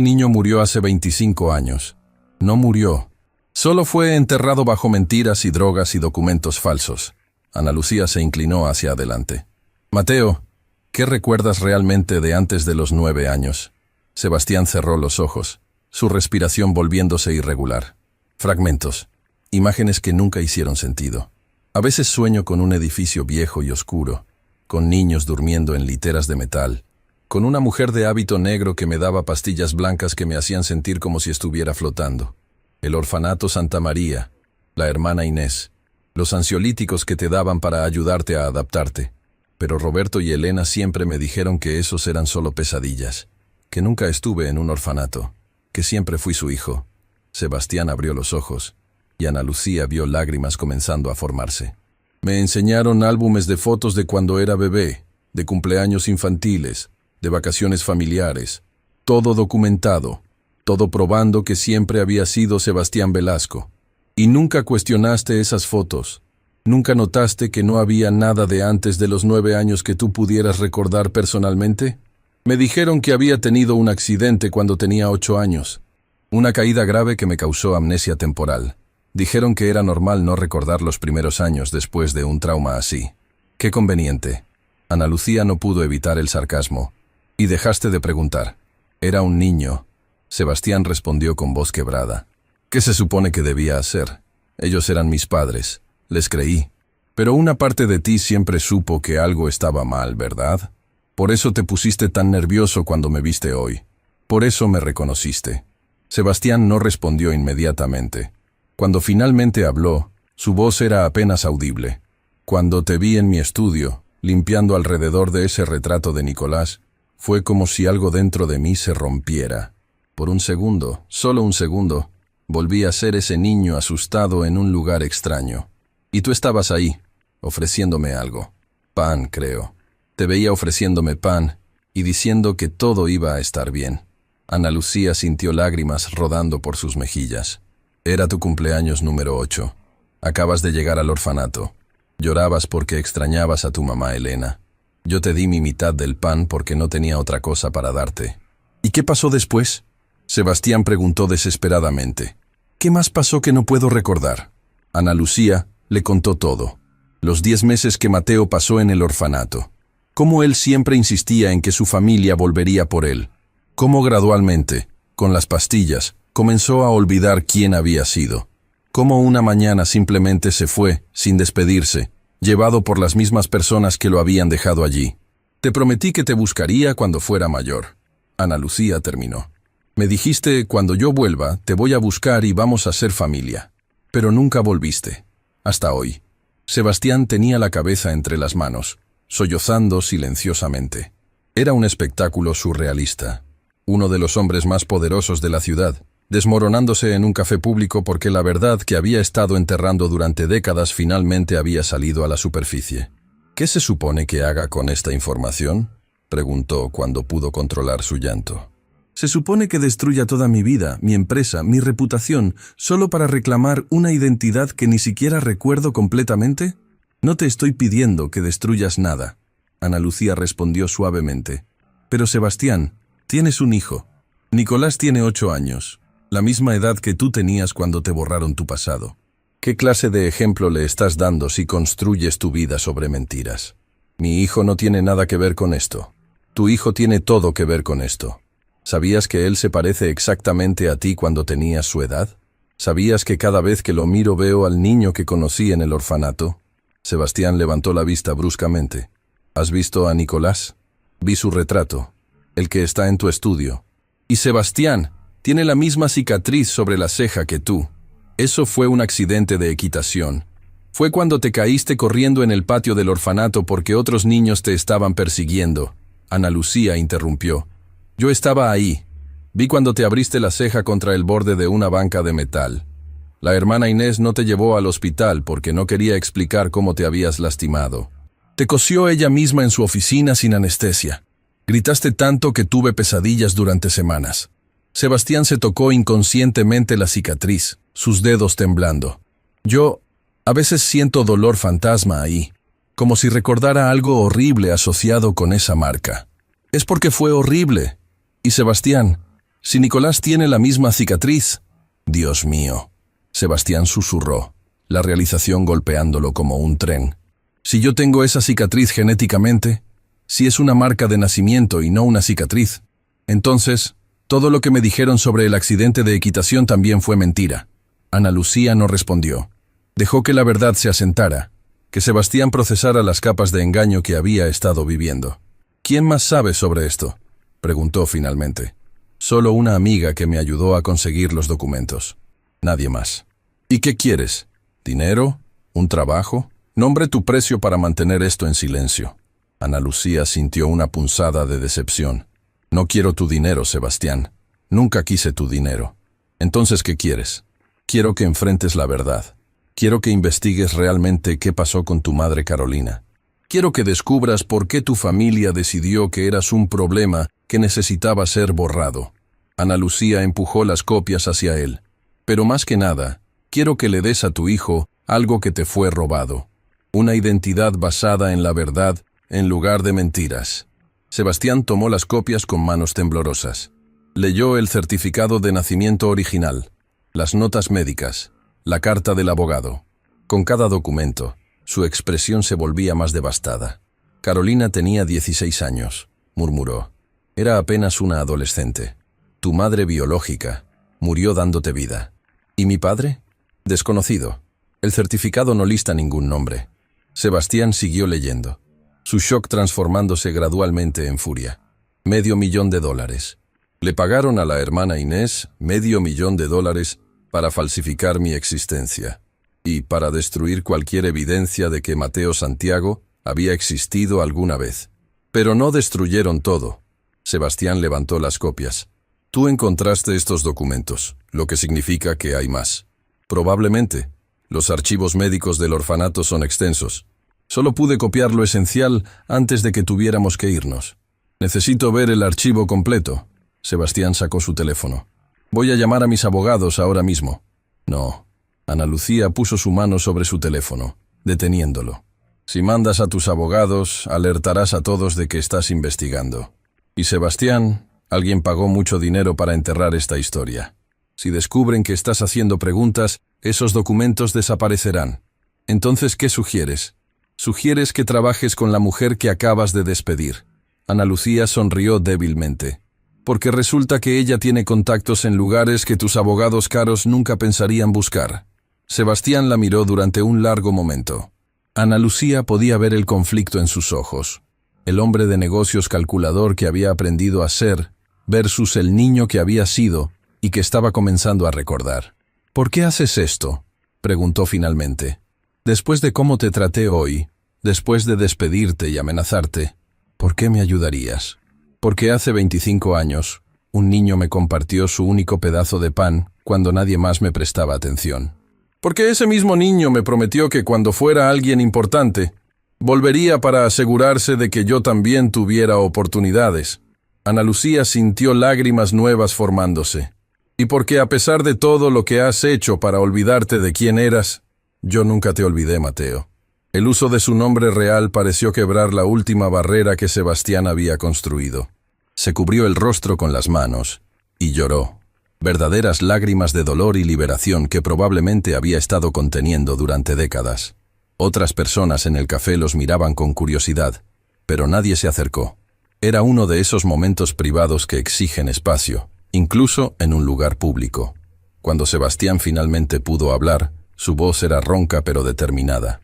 niño murió hace 25 años. No murió. Solo fue enterrado bajo mentiras y drogas y documentos falsos. Ana Lucía se inclinó hacia adelante. «Mateo, ¿qué recuerdas realmente de antes de los 9 años?» Sebastián cerró los ojos, su respiración volviéndose irregular. Fragmentos, imágenes que nunca hicieron sentido. A veces sueño con un edificio viejo y oscuro, con niños durmiendo en literas de metal, con una mujer de hábito negro que me daba pastillas blancas que me hacían sentir como si estuviera flotando, el orfanato Santa María, la hermana Inés, los ansiolíticos que te daban para ayudarte a adaptarte. Pero Roberto y Elena siempre me dijeron que esos eran solo pesadillas, que nunca estuve en un orfanato, que siempre fui su hijo. Sebastián abrió los ojos, y Ana Lucía vio lágrimas comenzando a formarse. Me enseñaron álbumes de fotos de cuando era bebé, de cumpleaños infantiles, de vacaciones familiares, todo documentado, todo probando que siempre había sido Sebastián Velasco. Y nunca cuestionaste esas fotos. ¿Nunca notaste que no había nada de antes de los 9 años que tú pudieras recordar personalmente? Me dijeron que había tenido un accidente cuando tenía 8 años. Una caída grave que me causó amnesia temporal. Dijeron que era normal no recordar los primeros años después de un trauma así. Qué conveniente. Ana Lucía no pudo evitar el sarcasmo. Y dejaste de preguntar. Era un niño. Sebastián respondió con voz quebrada. ¿Qué se supone que debía hacer? Ellos eran mis padres. Les creí. Pero una parte de ti siempre supo que algo estaba mal, ¿verdad? Por eso te pusiste tan nervioso cuando me viste hoy. Por eso me reconociste. Sebastián no respondió inmediatamente. Cuando finalmente habló, su voz era apenas audible. Cuando te vi en mi estudio, limpiando alrededor de ese retrato de Nicolás, fue como si algo dentro de mí se rompiera. Por un segundo, solo un segundo, volví a ser ese niño asustado en un lugar extraño. Y tú estabas ahí, ofreciéndome algo. Pan, creo. Te veía ofreciéndome pan y diciendo que todo iba a estar bien. Ana Lucía sintió lágrimas rodando por sus mejillas. Era tu cumpleaños número 8. Acabas de llegar al orfanato. Llorabas porque extrañabas a tu mamá Elena. Yo te di mi mitad del pan porque no tenía otra cosa para darte. ¿Y qué pasó después? Sebastián preguntó desesperadamente. ¿Qué más pasó que no puedo recordar? Ana Lucía le contó todo. Los 10 meses que Mateo pasó en el orfanato. Cómo él siempre insistía en que su familia volvería por él. Cómo gradualmente, con las pastillas, comenzó a olvidar quién había sido. Cómo una mañana simplemente se fue, sin despedirse, llevado por las mismas personas que lo habían dejado allí. Te prometí que te buscaría cuando fuera mayor. Ana Lucía terminó. Me dijiste, cuando yo vuelva, te voy a buscar y vamos a ser familia. Pero nunca volviste. Hasta hoy. Sebastián tenía la cabeza entre las manos, sollozando silenciosamente. Era un espectáculo surrealista. Uno de los hombres más poderosos de la ciudad, desmoronándose en un café público porque la verdad que había estado enterrando durante décadas finalmente había salido a la superficie. ¿Qué se supone que haga con esta información?, preguntó cuando pudo controlar su llanto. ¿Se supone que destruya toda mi vida, mi empresa, mi reputación, solo para reclamar una identidad que ni siquiera recuerdo completamente? No te estoy pidiendo que destruyas nada. Ana Lucía respondió suavemente. Pero Sebastián, tienes un hijo. Nicolás tiene 8 años, la misma edad que tú tenías cuando te borraron tu pasado. ¿Qué clase de ejemplo le estás dando si construyes tu vida sobre mentiras? Mi hijo no tiene nada que ver con esto. Tu hijo tiene todo que ver con esto. ¿Sabías que él se parece exactamente a ti cuando tenías su edad? ¿Sabías que cada vez que lo miro veo al niño que conocí en el orfanato? Sebastián levantó la vista bruscamente. ¿Has visto a Nicolás? Vi su retrato, el que está en tu estudio. Y Sebastián tiene la misma cicatriz sobre la ceja que tú. Eso fue un accidente de equitación. Fue cuando te caíste corriendo en el patio del orfanato porque otros niños te estaban persiguiendo. Ana Lucía interrumpió. Yo estaba ahí. Vi cuando te abriste la ceja contra el borde de una banca de metal. La hermana Inés no te llevó al hospital porque no quería explicar cómo te habías lastimado. Te cosió ella misma en su oficina sin anestesia. Gritaste tanto que tuve pesadillas durante semanas. Sebastián se tocó inconscientemente la cicatriz, sus dedos temblando. Yo, a veces siento dolor fantasma ahí, como si recordara algo horrible asociado con esa marca. Es porque fue horrible. Y Sebastián, si Nicolás tiene la misma cicatriz... Dios mío. Sebastián susurró, la realización golpeándolo como un tren. Si yo tengo esa cicatriz genéticamente, si es una marca de nacimiento y no una cicatriz, entonces, todo lo que me dijeron sobre el accidente de equitación también fue mentira. Ana Lucía no respondió. Dejó que la verdad se asentara, que Sebastián procesara las capas de engaño que había estado viviendo. ¿Quién más sabe sobre esto?, preguntó finalmente. Solo una amiga que me ayudó a conseguir los documentos. Nadie más. ¿Y qué quieres? ¿Dinero? ¿Un trabajo? Nombre tu precio para mantener esto en silencio. Ana Lucía sintió una punzada de decepción. No quiero tu dinero, Sebastián. Nunca quise tu dinero. Entonces, ¿qué quieres? Quiero que enfrentes la verdad. Quiero que investigues realmente qué pasó con tu madre Carolina. Quiero que descubras por qué tu familia decidió que eras un problema que necesitaba ser borrado. Ana Lucía empujó las copias hacia él. Pero más que nada, quiero que le des a tu hijo algo que te fue robado. Una identidad basada en la verdad en lugar de mentiras. Sebastián tomó las copias con manos temblorosas. Leyó el certificado de nacimiento original, las notas médicas, la carta del abogado. Con cada documento, su expresión se volvía más devastada. Carolina tenía 16 años, murmuró. Era apenas una adolescente. Tu madre biológica murió dándote vida. ¿Y mi padre? Desconocido. El certificado no lista ningún nombre. Sebastián siguió leyendo, su shock transformándose gradualmente en furia. $500,000. Le pagaron a la hermana Inés $500,000 para falsificar mi existencia y para destruir cualquier evidencia de que Mateo Santiago había existido alguna vez. Pero no destruyeron todo. Sebastián levantó las copias. Tú encontraste estos documentos, lo que significa que hay más. Probablemente. Los archivos médicos del orfanato son extensos. Solo pude copiar lo esencial antes de que tuviéramos que irnos. Necesito ver el archivo completo. Sebastián sacó su teléfono. Voy a llamar a mis abogados ahora mismo. No. Ana Lucía puso su mano sobre su teléfono, deteniéndolo. Si mandas a tus abogados, alertarás a todos de que estás investigando. Y Sebastián, alguien pagó mucho dinero para enterrar esta historia. Si descubren que estás haciendo preguntas, esos documentos desaparecerán. Entonces, ¿qué sugieres? Sugieres que trabajes con la mujer que acabas de despedir. Ana Lucía sonrió débilmente. Porque resulta que ella tiene contactos en lugares que tus abogados caros nunca pensarían buscar. Sebastián la miró durante un largo momento. Ana Lucía podía ver el conflicto en sus ojos. El hombre de negocios calculador que había aprendido a ser, versus el niño que había sido y que estaba comenzando a recordar. ¿Por qué haces esto?, preguntó finalmente. Después de cómo te traté hoy, después de despedirte y amenazarte, ¿por qué me ayudarías? Porque hace 25 años, un niño me compartió su único pedazo de pan cuando nadie más me prestaba atención. Porque ese mismo niño me prometió que cuando fuera alguien importante, volvería para asegurarse de que yo también tuviera oportunidades. Ana Lucía sintió lágrimas nuevas formándose. Y porque a pesar de todo lo que has hecho para olvidarte de quién eras, yo nunca te olvidé, Mateo. El uso de su nombre real pareció quebrar la última barrera que Sebastián había construido. Se cubrió el rostro con las manos y lloró. Verdaderas lágrimas de dolor y liberación que probablemente había estado conteniendo durante décadas. Otras personas en el café los miraban con curiosidad, pero nadie se acercó. Era uno de esos momentos privados que exigen espacio, incluso en un lugar público. Cuando Sebastián finalmente pudo hablar, su voz era ronca pero determinada.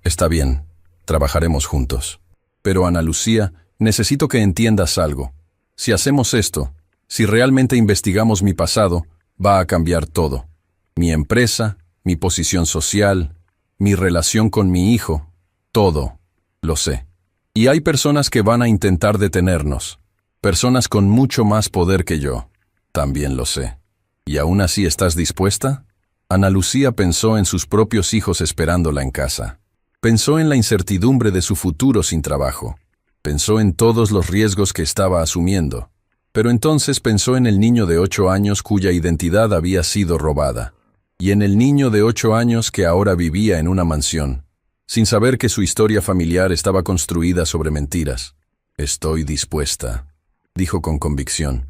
Está bien, trabajaremos juntos. Pero Ana Lucía, necesito que entiendas algo. Si hacemos esto, si realmente investigamos mi pasado, va a cambiar todo. Mi empresa, mi posición social, mi relación con mi hijo, todo. Lo sé. Y hay personas que van a intentar detenernos. Personas con mucho más poder que yo. También lo sé. ¿Y aún así estás dispuesta? Ana Lucía pensó en sus propios hijos esperándola en casa. Pensó en la incertidumbre de su futuro sin trabajo. Pensó en todos los riesgos que estaba asumiendo. Pero entonces pensó en el niño de 8 años cuya identidad había sido robada. Y en el niño de 8 años que ahora vivía en una mansión, sin saber que su historia familiar estaba construida sobre mentiras. Estoy dispuesta, dijo con convicción.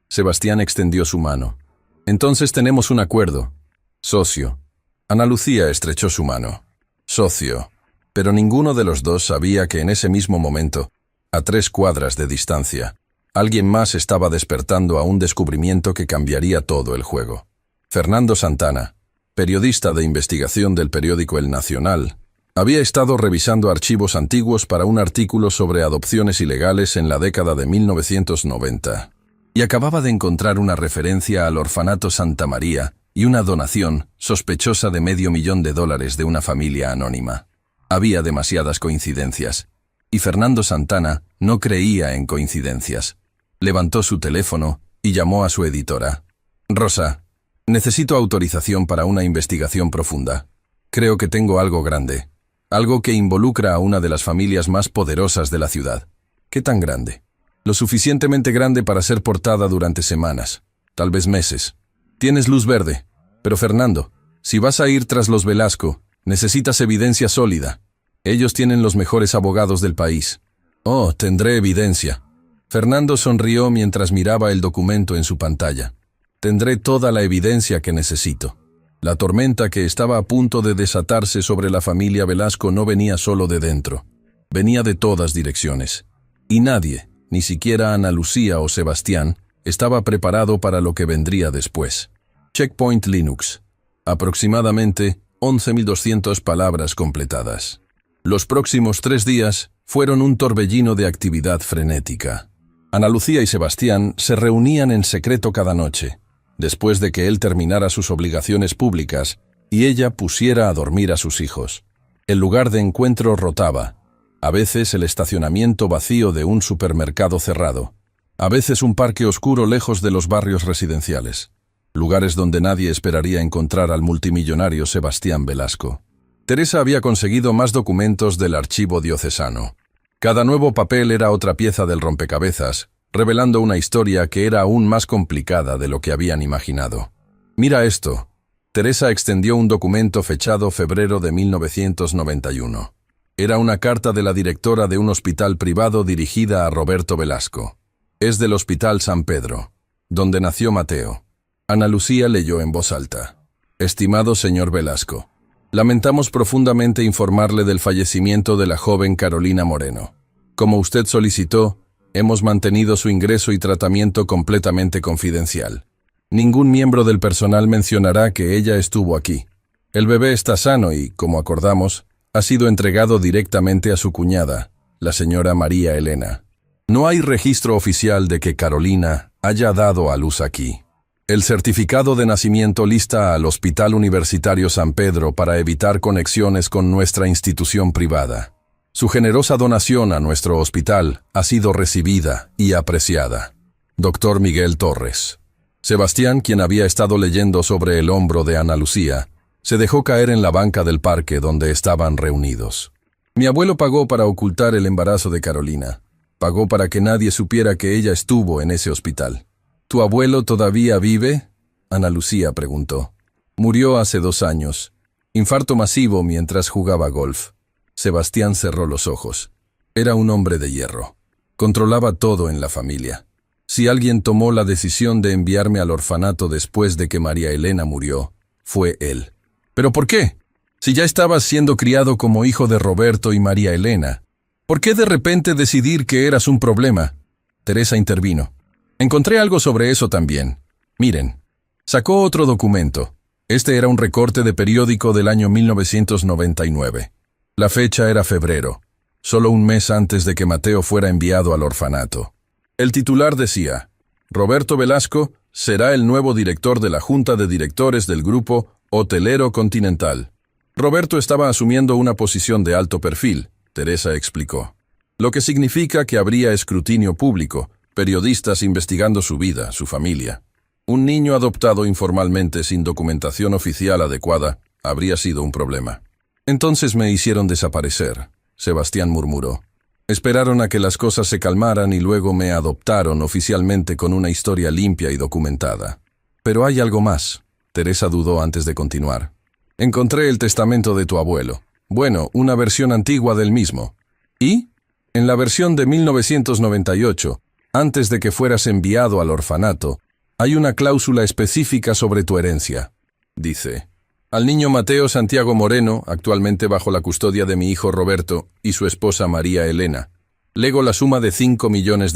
Sebastián extendió su mano. Entonces tenemos un acuerdo. Socio. Ana Lucía estrechó su mano. Socio. Pero ninguno de los dos sabía que en ese mismo momento, a 3 cuadras de distancia, alguien más estaba despertando a un descubrimiento que cambiaría todo el juego. Fernando Santana, periodista de investigación del periódico El Nacional, Había estado revisando archivos antiguos para un artículo sobre adopciones ilegales en la década de 1990 y acababa de encontrar una referencia al orfanato Santa María y una donación sospechosa de $500,000 de una familia anónima. Había demasiadas coincidencias, y Fernando Santana no creía en coincidencias. Levantó su teléfono y llamó a su editora. «Rosa, necesito autorización para una investigación profunda. Creo que tengo algo grande, algo que involucra a una de las familias más poderosas de la ciudad». «¿Qué tan grande?» «Lo suficientemente grande para ser portada durante semanas, tal vez meses. Tienes luz verde, pero Fernando, si vas a ir tras los Velasco, necesitas evidencia sólida. Ellos tienen los mejores abogados del país». «Oh, tendré evidencia». Fernando sonrió mientras miraba el documento en su pantalla. «Tendré toda la evidencia que necesito». La tormenta que estaba a punto de desatarse sobre la familia Velasco no venía solo de dentro. Venía de todas direcciones. Y nadie, ni siquiera Ana Lucía o Sebastián, estaba preparado para lo que vendría después. Checkpoint Linux. Aproximadamente 11.200 palabras completadas. Los próximos 3 días fueron un torbellino de actividad frenética. Ana Lucía y Sebastián se reunían en secreto cada noche, después de que él terminara sus obligaciones públicas y ella pusiera a dormir a sus hijos. El lugar de encuentro rotaba, a veces el estacionamiento vacío de un supermercado cerrado, a veces un parque oscuro lejos de los barrios residenciales, lugares donde nadie esperaría encontrar al multimillonario Sebastián Velasco. Teresa había conseguido más documentos del archivo diocesano. Cada nuevo papel era otra pieza del rompecabezas, revelando una historia que era aún más complicada de lo que habían imaginado. «Mira esto». Teresa extendió un documento fechado febrero de 1991. Era una carta de la directora de un hospital privado dirigida a Roberto Velasco. Es del Hospital San Pedro, donde nació Mateo. Ana Lucía leyó en voz alta. «Estimado señor Velasco, lamentamos profundamente informarle del fallecimiento de la joven Carolina Moreno. Como usted solicitó, hemos mantenido su ingreso y tratamiento completamente confidencial. Ningún miembro del personal mencionará que ella estuvo aquí. El bebé está sano y, como acordamos, ha sido entregado directamente a su cuñada, la señora María Elena. No hay registro oficial de que Carolina haya dado a luz aquí. El certificado de nacimiento lista al Hospital Universitario San Pedro para evitar conexiones con nuestra institución privada. Su generosa donación a nuestro hospital ha sido recibida y apreciada. Dr. Miguel Torres». Sebastián, quien había estado leyendo sobre el hombro de Ana Lucía, se dejó caer en la banca del parque donde estaban reunidos. «Mi abuelo pagó para ocultar el embarazo de Carolina. Pagó para que nadie supiera que ella estuvo en ese hospital». «¿Tu abuelo todavía vive?», Ana Lucía preguntó. «Murió hace 2 años. Infarto masivo mientras jugaba golf». Sebastián cerró los ojos. Era un hombre de hierro. Controlaba todo en la familia. Si alguien tomó la decisión de enviarme al orfanato después de que María Elena murió, fue él. «¿Pero por qué? Si ya estabas siendo criado como hijo de Roberto y María Elena, ¿por qué de repente decidir que eras un problema?». Teresa intervino. «Encontré algo sobre eso también. Miren». Sacó otro documento. Este era un recorte de periódico del año 1999. La fecha era febrero, solo un mes antes de que Mateo fuera enviado al orfanato. El titular decía: «Roberto Velasco será el nuevo director de la Junta de Directores del Grupo Hotelero Continental». Roberto estaba asumiendo una posición de alto perfil, Teresa explicó. Lo que significa que habría escrutinio público, periodistas investigando su vida, su familia. Un niño adoptado informalmente sin documentación oficial adecuada habría sido un problema. «Entonces me hicieron desaparecer», Sebastián murmuró. «Esperaron a que las cosas se calmaran y luego me adoptaron oficialmente con una historia limpia y documentada». «Pero hay algo más», Teresa dudó antes de continuar. «Encontré el testamento de tu abuelo. Bueno, una versión antigua del mismo». «¿Y?» «En la versión de 1998, antes de que fueras enviado al orfanato, hay una cláusula específica sobre tu herencia. Dice: al niño Mateo Santiago Moreno, actualmente bajo la custodia de mi hijo Roberto y su esposa María Elena, lego la suma de $5 millones,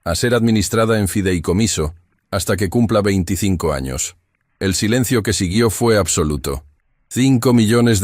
a ser administrada en fideicomiso hasta que cumpla 25 años. El silencio que siguió fue absoluto. $5 millones.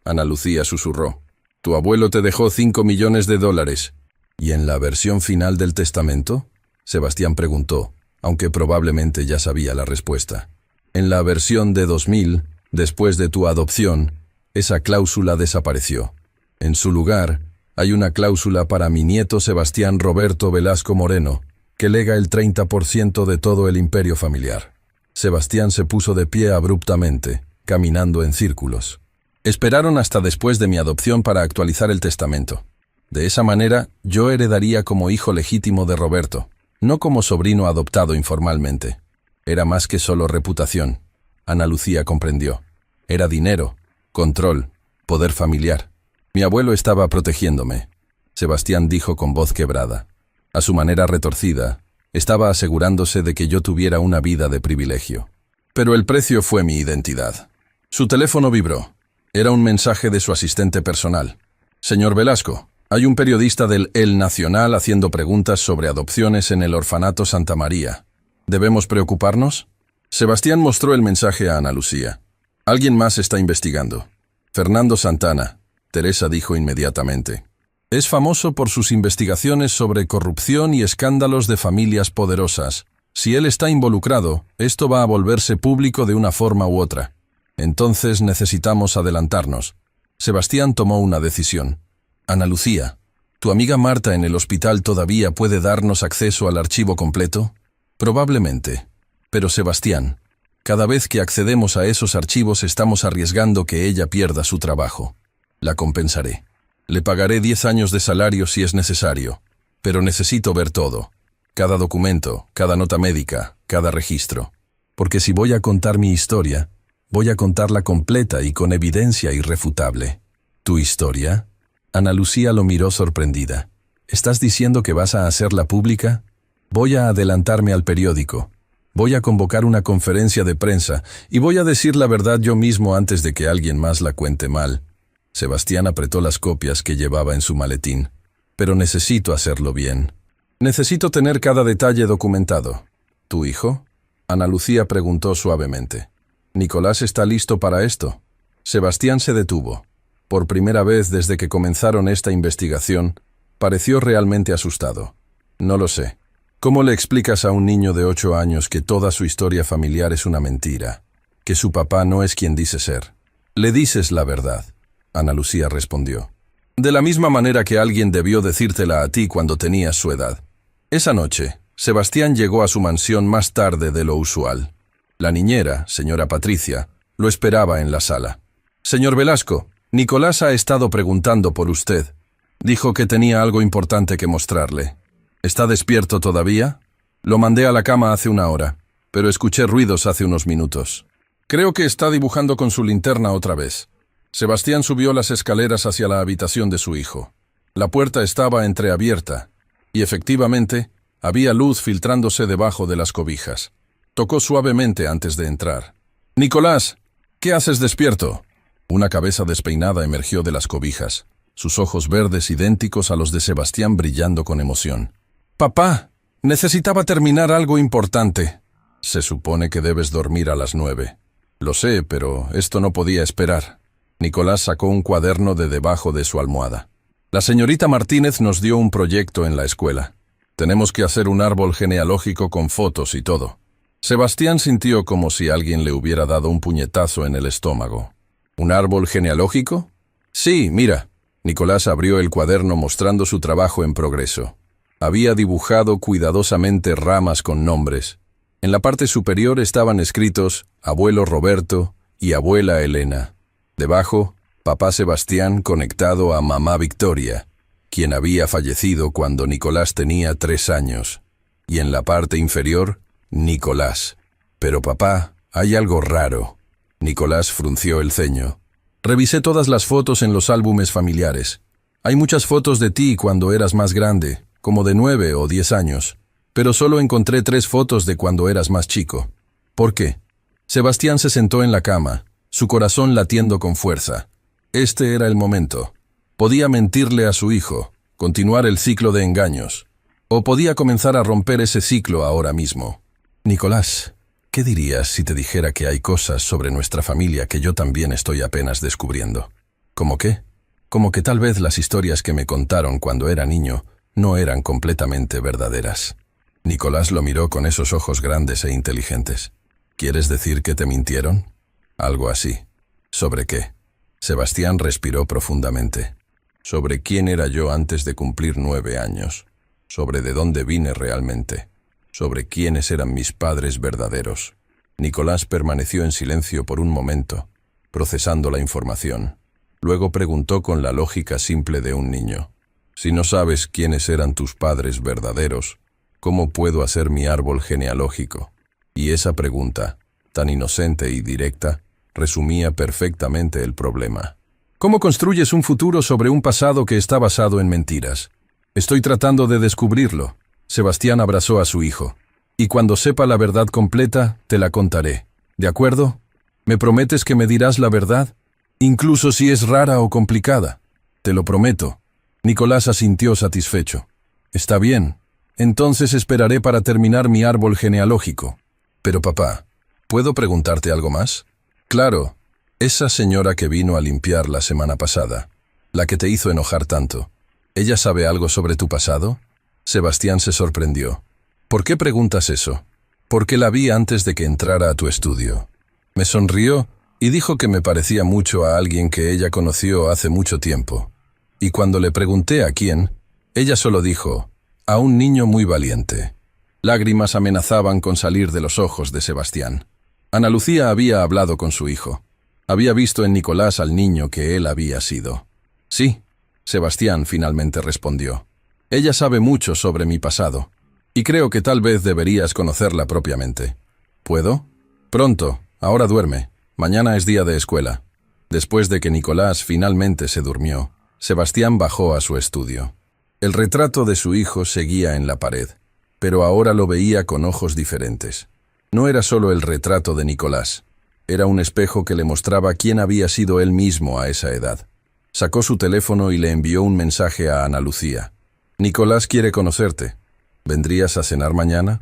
Ana Lucía susurró. Tu abuelo te dejó 5 millones de dólares. ¿Y en la versión final del testamento? Sebastián preguntó, aunque probablemente ya sabía la respuesta. En la versión de 2000, después de tu adopción, esa cláusula desapareció. En su lugar, hay una cláusula para mi nieto Sebastián Roberto Velasco Moreno, que lega el 30% de todo el imperio familiar. Sebastián se puso de pie abruptamente, caminando en círculos. Esperaron hasta después de mi adopción para actualizar el testamento. De esa manera, yo heredaría como hijo legítimo de Roberto, no como sobrino adoptado informalmente. Era más que solo reputación. Ana Lucía comprendió. Era dinero, control, poder familiar. Mi abuelo estaba protegiéndome. Sebastián dijo con voz quebrada. A su manera retorcida, estaba asegurándose de que yo tuviera una vida de privilegio. Pero el precio fue mi identidad. Su teléfono vibró. Era un mensaje de su asistente personal. Señor Velasco, hay un periodista del El Nacional haciendo preguntas sobre adopciones en el orfanato Santa María. ¿Debemos preocuparnos? Sebastián mostró el mensaje a Ana Lucía. Alguien más está investigando. Fernando Santana, Teresa dijo inmediatamente. Es famoso por sus investigaciones sobre corrupción y escándalos de familias poderosas. Si él está involucrado, esto va a volverse público de una forma u otra. Entonces necesitamos adelantarnos. Sebastián tomó una decisión. Ana Lucía, ¿tu amiga Marta en el hospital todavía puede darnos acceso al archivo completo? Probablemente. Pero Sebastián, cada vez que accedemos a esos archivos estamos arriesgando que ella pierda su trabajo. La compensaré. Le pagaré 10 años de salario si es necesario. Pero necesito ver todo. Cada documento, cada nota médica, cada registro. Porque si voy a contar mi historia, voy a contarla completa y con evidencia irrefutable. ¿Tu historia? Ana Lucía lo miró sorprendida. ¿Estás diciendo que vas a hacerla pública? Voy a adelantarme al periódico. Voy a convocar una conferencia de prensa y voy a decir la verdad yo mismo antes de que alguien más la cuente mal. Sebastián apretó las copias que llevaba en su maletín. Pero necesito hacerlo bien. Necesito tener cada detalle documentado. ¿Tu hijo? Ana Lucía preguntó suavemente. ¿Nicolás está listo para esto? Sebastián se detuvo. Por primera vez desde que comenzaron esta investigación, pareció realmente asustado. No lo sé. ¿Cómo le explicas a un niño de 8 años que toda su historia familiar es una mentira? Que su papá no es quien dice ser. Le dices la verdad. Ana Lucía respondió. De la misma manera que alguien debió decírtela a ti cuando tenías su edad. Esa noche, Sebastián llegó a su mansión más tarde de lo usual. La niñera, señora Patricia, lo esperaba en la sala. Señor Velasco, Nicolás ha estado preguntando por usted. Dijo que tenía algo importante que mostrarle. ¿Está despierto todavía? Lo mandé a la cama hace 1 hora, pero escuché ruidos hace unos minutos. Creo que está dibujando con su linterna otra vez. Sebastián subió las escaleras hacia la habitación de su hijo. La puerta estaba entreabierta, y efectivamente, había luz filtrándose debajo de las cobijas. Tocó suavemente antes de entrar. «Nicolás, ¿qué haces despierto?» Una cabeza despeinada emergió de las cobijas, sus ojos verdes idénticos a los de Sebastián brillando con emoción. «Papá, necesitaba terminar algo importante». «Se supone que debes dormir a las 9. Lo sé, pero esto no podía esperar». Nicolás sacó un cuaderno de debajo de su almohada. «La señorita Martínez nos dio un proyecto en la escuela. Tenemos que hacer un árbol genealógico con fotos y todo». Sebastián sintió como si alguien le hubiera dado un puñetazo en el estómago. ¿Un árbol genealógico? Sí, mira. Nicolás abrió el cuaderno mostrando su trabajo en progreso. Había dibujado cuidadosamente ramas con nombres. En la parte superior estaban escritos Abuelo Roberto y Abuela Elena. Debajo, Papá Sebastián conectado a Mamá Victoria, quien había fallecido cuando Nicolás tenía 3 años. Y en la parte inferior, Nicolás. Pero papá, hay algo raro. Nicolás frunció el ceño. Revisé todas las fotos en los álbumes familiares. Hay muchas fotos de ti cuando eras más grande, como de 9 o 10 años, pero solo encontré 3 fotos de cuando eras más chico. ¿Por qué? Sebastián se sentó en la cama, su corazón latiendo con fuerza. Este era el momento. Podía mentirle a su hijo, continuar el ciclo de engaños, o podía comenzar a romper ese ciclo ahora mismo. Nicolás, ¿qué dirías si te dijera que hay cosas sobre nuestra familia que yo también estoy apenas descubriendo? ¿Cómo qué? Como que tal vez las historias que me contaron cuando era niño no eran completamente verdaderas. Nicolás lo miró con esos ojos grandes e inteligentes. ¿Quieres decir que te mintieron? Algo así. ¿Sobre qué? Sebastián respiró profundamente. Sobre quién era yo antes de cumplir 9 años. Sobre de dónde vine realmente. Sobre quiénes eran mis padres verdaderos. Nicolás permaneció en silencio por un momento, procesando la información. Luego preguntó con la lógica simple de un niño. Si no sabes quiénes eran tus padres verdaderos, ¿cómo puedo hacer mi árbol genealógico? Y esa pregunta, tan inocente y directa, resumía perfectamente el problema. ¿Cómo construyes un futuro sobre un pasado que está basado en mentiras? Estoy tratando de descubrirlo. Sebastián abrazó a su hijo. Y cuando sepa la verdad completa, te la contaré. ¿De acuerdo? ¿Me prometes que me dirás la verdad? Incluso si es rara o complicada. Te lo prometo. Nicolás asintió satisfecho. Está bien. Entonces esperaré para terminar mi árbol genealógico. Pero papá, ¿puedo preguntarte algo más? Claro. Esa señora que vino a limpiar la semana pasada, la que te hizo enojar tanto, ¿ella sabe algo sobre tu pasado? Sebastián se sorprendió. ¿Por qué preguntas eso? Porque la vi antes de que entrara a tu estudio. Me sonrió y dijo que me parecía mucho a alguien que ella conoció hace mucho tiempo. Y cuando le pregunté a quién, ella solo dijo, a un niño muy valiente. Lágrimas amenazaban con salir de los ojos de Sebastián. Ana Lucía había hablado con su hijo. Había visto en Nicolás al niño que él había sido. Sí, Sebastián finalmente respondió. Ella sabe mucho sobre mi pasado, y creo que tal vez deberías conocerla propiamente. ¿Puedo? Pronto, ahora duerme. Mañana es día de escuela. Después de que Nicolás finalmente se durmió, Sebastián bajó a su estudio. El retrato de su hijo seguía en la pared, pero ahora lo veía con ojos diferentes. No era solo el retrato de Nicolás. Era un espejo que le mostraba quién había sido él mismo a esa edad. Sacó su teléfono y le envió un mensaje a Ana Lucía. Nicolás quiere conocerte. ¿Vendrías a cenar mañana?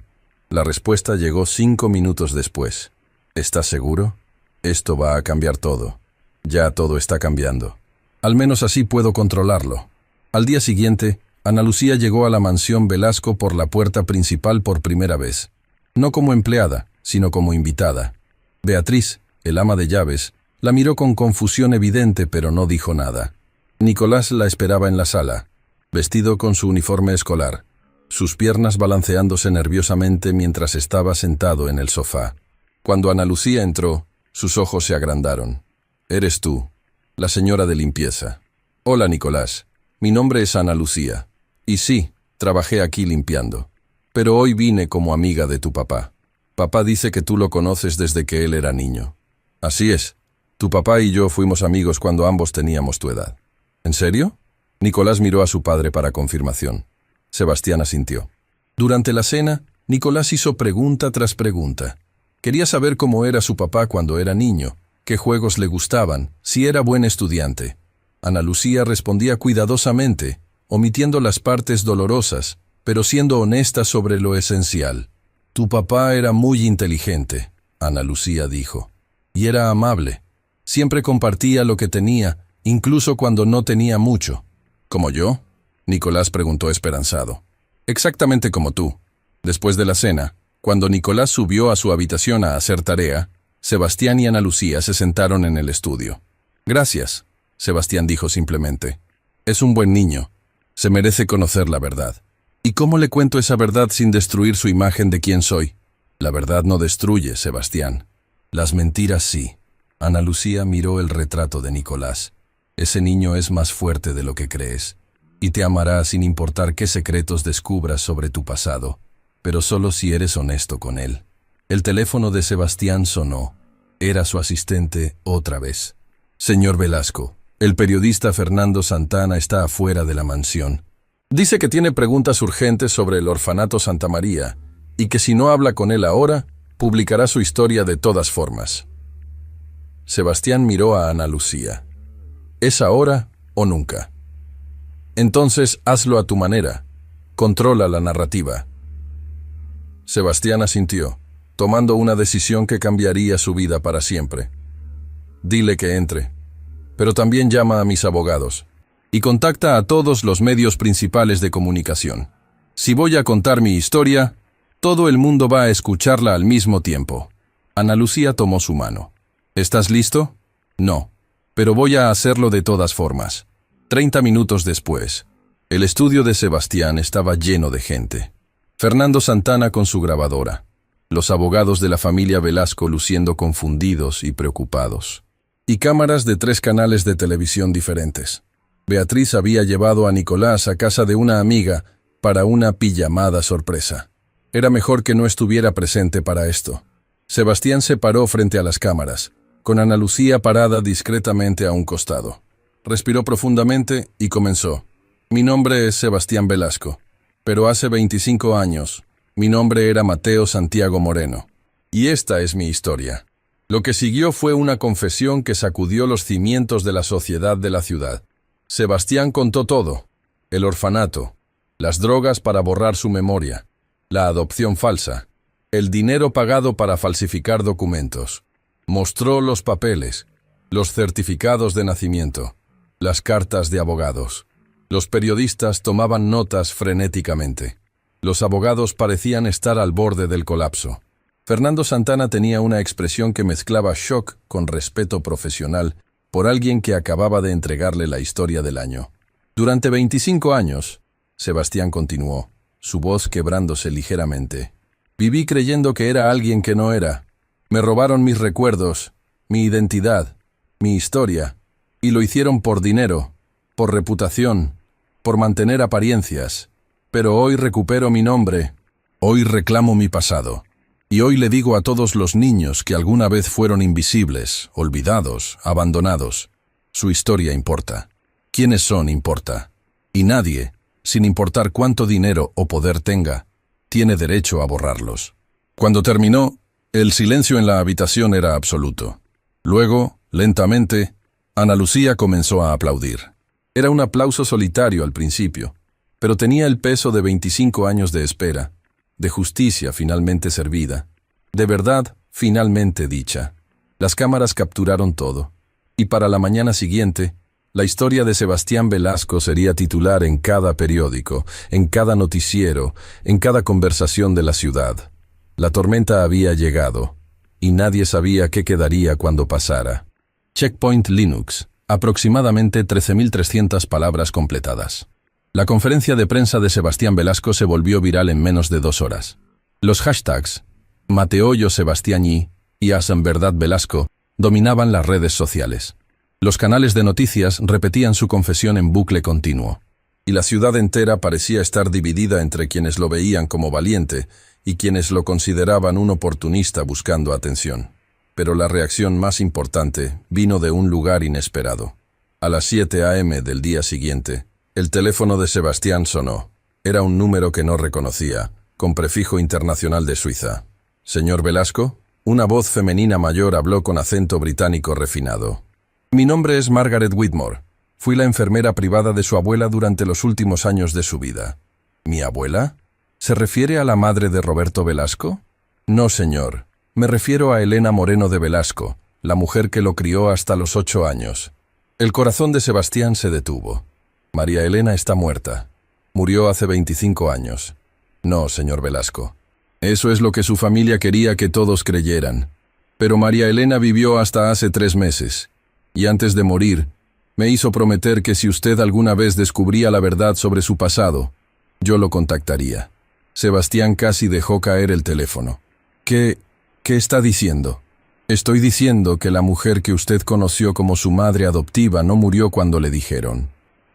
La respuesta llegó 5 minutos después. ¿Estás seguro? Esto va a cambiar todo. Ya todo está cambiando. Al menos así puedo controlarlo. Al día siguiente, Ana Lucía llegó a la mansión Velasco por la puerta principal por primera vez. No como empleada, sino como invitada. Beatriz, el ama de llaves, la miró con confusión evidente, pero no dijo nada. Nicolás la esperaba en la sala, vestido con su uniforme escolar, sus piernas balanceándose nerviosamente mientras estaba sentado en el sofá. Cuando Ana Lucía entró, sus ojos se agrandaron. «Eres tú, la señora de limpieza». «Hola, Nicolás. Mi nombre es Ana Lucía. Y sí, trabajé aquí limpiando. Pero hoy vine como amiga de tu papá. Papá dice que tú lo conoces desde que él era niño». «Así es. Tu papá y yo fuimos amigos cuando ambos teníamos tu edad». «¿En serio?» Nicolás miró a su padre para confirmación. Sebastián asintió. Durante la cena, Nicolás hizo pregunta tras pregunta. Quería saber cómo era su papá cuando era niño, qué juegos le gustaban, si era buen estudiante. Ana Lucía respondía cuidadosamente, omitiendo las partes dolorosas, pero siendo honesta sobre lo esencial. «Tu papá era muy inteligente», Ana Lucía dijo, «y era amable. Siempre compartía lo que tenía, incluso cuando no tenía mucho». «¿Como yo?», Nicolás preguntó esperanzado. «Exactamente como tú». Después de la cena, cuando Nicolás subió a su habitación a hacer tarea, Sebastián y Ana Lucía se sentaron en el estudio. «Gracias», Sebastián dijo simplemente. «Es un buen niño. Se merece conocer la verdad». «¿Y cómo le cuento esa verdad sin destruir su imagen de quién soy?» «La verdad no destruye, Sebastián. Las mentiras sí». Ana Lucía miró el retrato de Nicolás. «Ese niño es más fuerte de lo que crees, y te amará sin importar qué secretos descubras sobre tu pasado, pero solo si eres honesto con él». El teléfono de Sebastián sonó. Era su asistente otra vez. «Señor Velasco, el periodista Fernando Santana está afuera de la mansión. Dice que tiene preguntas urgentes sobre el orfanato Santa María y que si no habla con él ahora, publicará su historia de todas formas». Sebastián miró a Ana Lucía. «¿Es ahora o nunca? Entonces hazlo a tu manera. Controla la narrativa». Sebastián asintió, tomando una decisión que cambiaría su vida para siempre. «Dile que entre». pero también llama a mis abogados y contacta a todos los medios principales de comunicación. Si voy a contar mi historia, todo el mundo va a escucharla al mismo tiempo. Ana Lucía tomó su mano. ¿Estás listo? No, pero voy a hacerlo de todas formas. 30 minutos después, el estudio de Sebastián estaba lleno de gente. Fernando Santana con su grabadora, los abogados de la familia Velasco luciendo confundidos y preocupados, y cámaras de 3 canales de televisión diferentes. Beatriz había llevado a Nicolás a casa de una amiga para una pijamada sorpresa. Era mejor que no estuviera presente para esto. Sebastián se paró frente a las cámaras, con Ana Lucía parada discretamente a un costado. Respiró profundamente y comenzó. Mi nombre es Sebastián Velasco, pero hace 25 años, mi nombre era Mateo Santiago Moreno. Y esta es mi historia. Lo que siguió fue una confesión que sacudió los cimientos de la sociedad de la ciudad. Sebastián contó todo: el orfanato, las drogas para borrar su memoria, la adopción falsa, el dinero pagado para falsificar documentos. Mostró los papeles, los certificados de nacimiento, las cartas de abogados. Los periodistas tomaban notas frenéticamente. Los abogados parecían estar al borde del colapso. Fernando Santana tenía una expresión que mezclaba shock con respeto profesional por alguien que acababa de entregarle la historia del año. Durante 25 años, Sebastián continuó, su voz quebrándose ligeramente. Viví creyendo que era alguien que no era. Me robaron mis recuerdos, mi identidad, mi historia, y lo hicieron por dinero, por reputación, por mantener apariencias. Pero hoy recupero mi nombre, hoy reclamo mi pasado, y hoy le digo a todos los niños que alguna vez fueron invisibles, olvidados, abandonados: su historia importa. Quiénes son importa. Y nadie, sin importar cuánto dinero o poder tenga, tiene derecho a borrarlos. Cuando terminó, el silencio en la habitación era absoluto. Luego, lentamente, Ana Lucía comenzó a aplaudir. Era un aplauso solitario al principio, pero tenía el peso de 25 años de espera, de justicia finalmente servida, de verdad finalmente dicha. Las cámaras capturaron todo, y para la mañana siguiente, la historia de Sebastián Velasco sería titular en cada periódico, en cada noticiero, en cada conversación de la ciudad. La tormenta había llegado, y nadie sabía qué quedaría cuando pasara. Checkpoint Linux, aproximadamente 13.300 palabras completadas. La conferencia de prensa de Sebastián Velasco se volvió viral en menos de 2 horas. Los hashtags Mateoyo Sebastiani y Verdad Velasco dominaban las redes sociales. Los canales de noticias repetían su confesión en bucle continuo, y la ciudad entera parecía estar dividida entre quienes lo veían como valiente y quienes lo consideraban un oportunista buscando atención. Pero la reacción más importante vino de un lugar inesperado. A las 7 a.m. del día siguiente, el teléfono de Sebastián sonó. Era un número que no reconocía, con prefijo internacional de Suiza. «¿Señor Velasco?» Una voz femenina mayor habló con acento británico refinado. «Mi nombre es Margaret Whitmore. Fui la enfermera privada de su abuela durante los últimos años de su vida». «¿Mi abuela? ¿Se refiere a la madre de Roberto Velasco?» «No, señor. Me refiero a Elena Moreno de Velasco, la mujer que lo crió hasta los 8 años». El corazón de Sebastián se detuvo. «María Elena está muerta. Murió hace 25 años». «No, señor Velasco. Eso es lo que su familia quería que todos creyeran. Pero María Elena vivió hasta hace 3 meses. Y antes de morir, me hizo prometer que si usted alguna vez descubría la verdad sobre su pasado, yo lo contactaría». Sebastián casi dejó caer el teléfono. ¿Qué está diciendo? «Estoy diciendo que la mujer que usted conoció como su madre adoptiva no murió cuando le dijeron.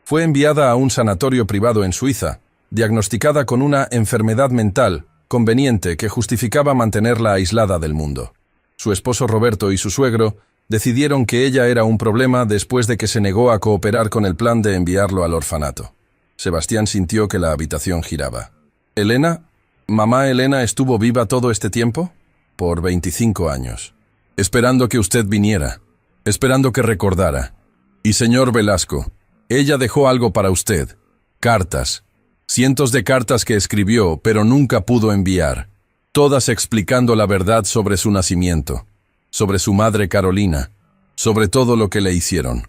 Fue enviada a un sanatorio privado en Suiza, diagnosticada con una enfermedad mental conveniente que justificaba mantenerla aislada del mundo. Su esposo Roberto y su suegro decidieron que ella era un problema después de que se negó a cooperar con el plan de enviarlo al orfanato». Sebastián sintió que la habitación giraba. «¿Elena? ¿Mamá Elena estuvo viva todo este tiempo?» «Por 25 años. Esperando que usted viniera. Esperando que recordara. Y señor Velasco, ella dejó algo para usted. Cartas. Cientos de cartas que escribió, pero nunca pudo enviar. Todas explicando la verdad sobre su nacimiento, sobre su madre Carolina, sobre todo lo que le hicieron.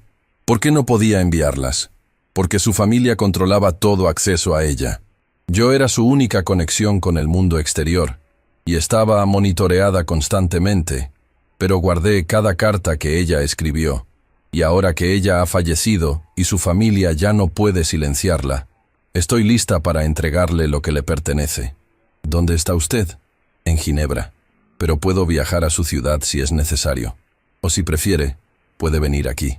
¿Por qué no podía enviarlas? Porque su familia controlaba todo acceso a ella. Yo era su única conexión con el mundo exterior, y estaba monitoreada constantemente, pero guardé cada carta que ella escribió, y ahora que ella ha fallecido y su familia ya no puede silenciarla, estoy lista para entregarle lo que le pertenece. ¿Dónde está usted? En Ginebra, pero puedo viajar a su ciudad si es necesario. O si prefiere, puede venir aquí.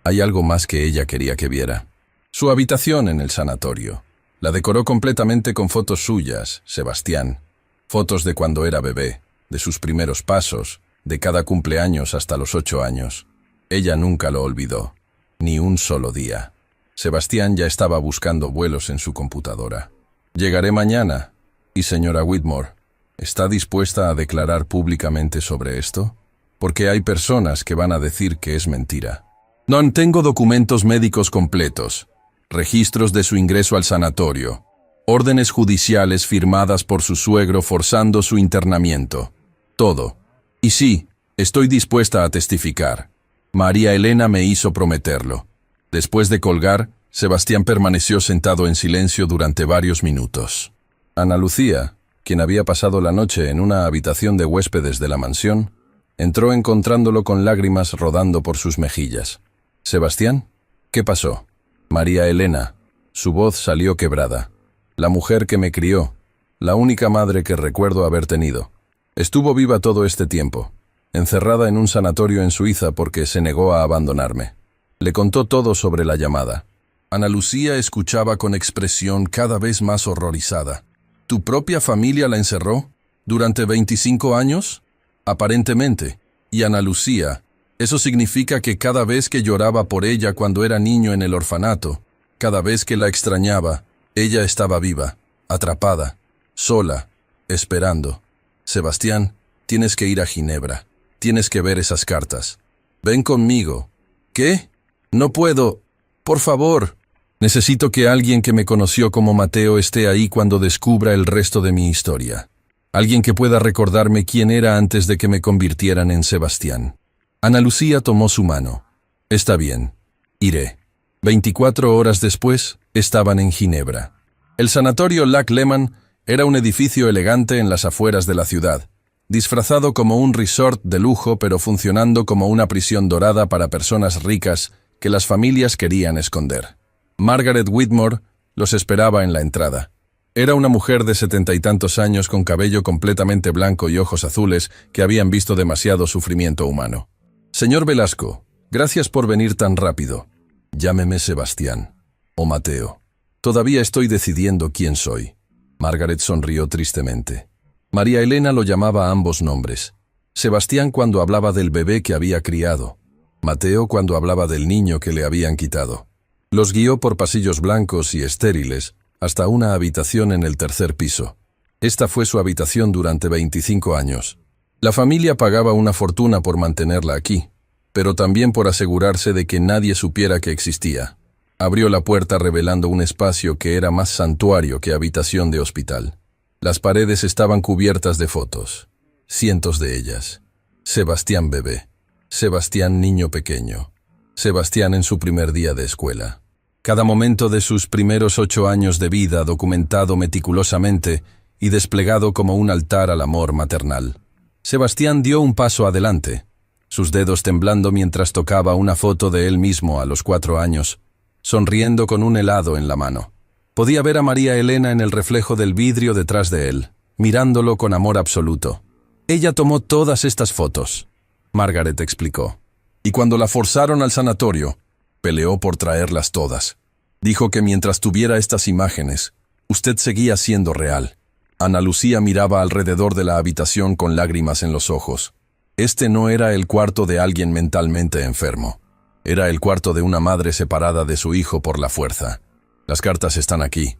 Hay algo más que ella quería que viera. Su habitación en el sanatorio. La decoró completamente con fotos suyas, Sebastián. Fotos de cuando era bebé, de sus primeros pasos, de cada cumpleaños hasta los 8 años. Ella nunca lo olvidó, ni un solo día. Sebastián ya estaba buscando vuelos en su computadora. Llegaré mañana. ¿Y señora Whitmore, está dispuesta a declarar públicamente sobre esto? Porque hay personas que van a decir que es mentira. No tengo documentos médicos completos, registros de su ingreso al sanatorio, órdenes judiciales firmadas por su suegro forzando su internamiento. Todo. Y sí, estoy dispuesta a testificar. María Elena me hizo prometerlo. Después de colgar, Sebastián permaneció sentado en silencio durante varios minutos. Ana Lucía, quien había pasado la noche en una habitación de huéspedes de la mansión, entró encontrándolo con lágrimas rodando por sus mejillas. «¿Sebastián? ¿Qué pasó?» «María Elena». Su voz salió quebrada. «La mujer que me crió, la única madre que recuerdo haber tenido. Estuvo viva todo este tiempo, encerrada en un sanatorio en Suiza porque se negó a abandonarme». Le contó todo sobre la llamada. Ana Lucía escuchaba con expresión cada vez más horrorizada. ¿Tu propia familia la encerró? ¿Durante 25 años? Aparentemente. Y Ana Lucía, eso significa que cada vez que lloraba por ella cuando era niño en el orfanato, cada vez que la extrañaba, ella estaba viva, atrapada, sola, esperando. Sebastián, tienes que ir a Ginebra. Tienes que ver esas cartas. Ven conmigo. ¿Qué? No puedo. Por favor. Necesito que alguien que me conoció como Mateo esté ahí cuando descubra el resto de mi historia. Alguien que pueda recordarme quién era antes de que me convirtieran en Sebastián. Ana Lucía tomó su mano. Está bien. Iré. 24 horas después, estaban en Ginebra. El sanatorio Lac Léman era un edificio elegante en las afueras de la ciudad, disfrazado como un resort de lujo pero funcionando como una prisión dorada para personas ricas que las familias querían esconder. Margaret Whitmore los esperaba en la entrada. Era una mujer de 70 y tantos años con cabello completamente blanco y ojos azules que habían visto demasiado sufrimiento humano. «Señor Velasco, gracias por venir tan rápido. Llámeme Sebastián o Mateo. Todavía estoy decidiendo quién soy». Margaret sonrió tristemente. María Elena lo llamaba a ambos nombres. Sebastián cuando hablaba del bebé que había criado. Mateo cuando hablaba del niño que le habían quitado. Los guió por pasillos blancos y estériles hasta una habitación en el tercer piso. Esta fue su habitación durante 25 años. La familia pagaba una fortuna por mantenerla aquí, pero también por asegurarse de que nadie supiera que existía. Abrió la puerta revelando un espacio que era más santuario que habitación de hospital. Las paredes estaban cubiertas de fotos, cientos de ellas. Sebastián bebé, Sebastián niño pequeño, Sebastián en su primer día de escuela. Cada momento de sus primeros 8 años de vida documentado meticulosamente y desplegado como un altar al amor maternal. Sebastián dio un paso adelante, sus dedos temblando mientras tocaba una foto de él mismo a los 4 años, sonriendo con un helado en la mano. Podía ver a María Elena en el reflejo del vidrio detrás de él, mirándolo con amor absoluto. Ella tomó todas estas fotos, Margaret explicó. Y cuando la forzaron al sanatorio, peleó por traerlas todas. Dijo que mientras tuviera estas imágenes, usted seguía siendo real. Ana Lucía miraba alrededor de la habitación con lágrimas en los ojos. Este no era el cuarto de alguien mentalmente enfermo. Era el cuarto de una madre separada de su hijo por la fuerza. Las cartas están aquí.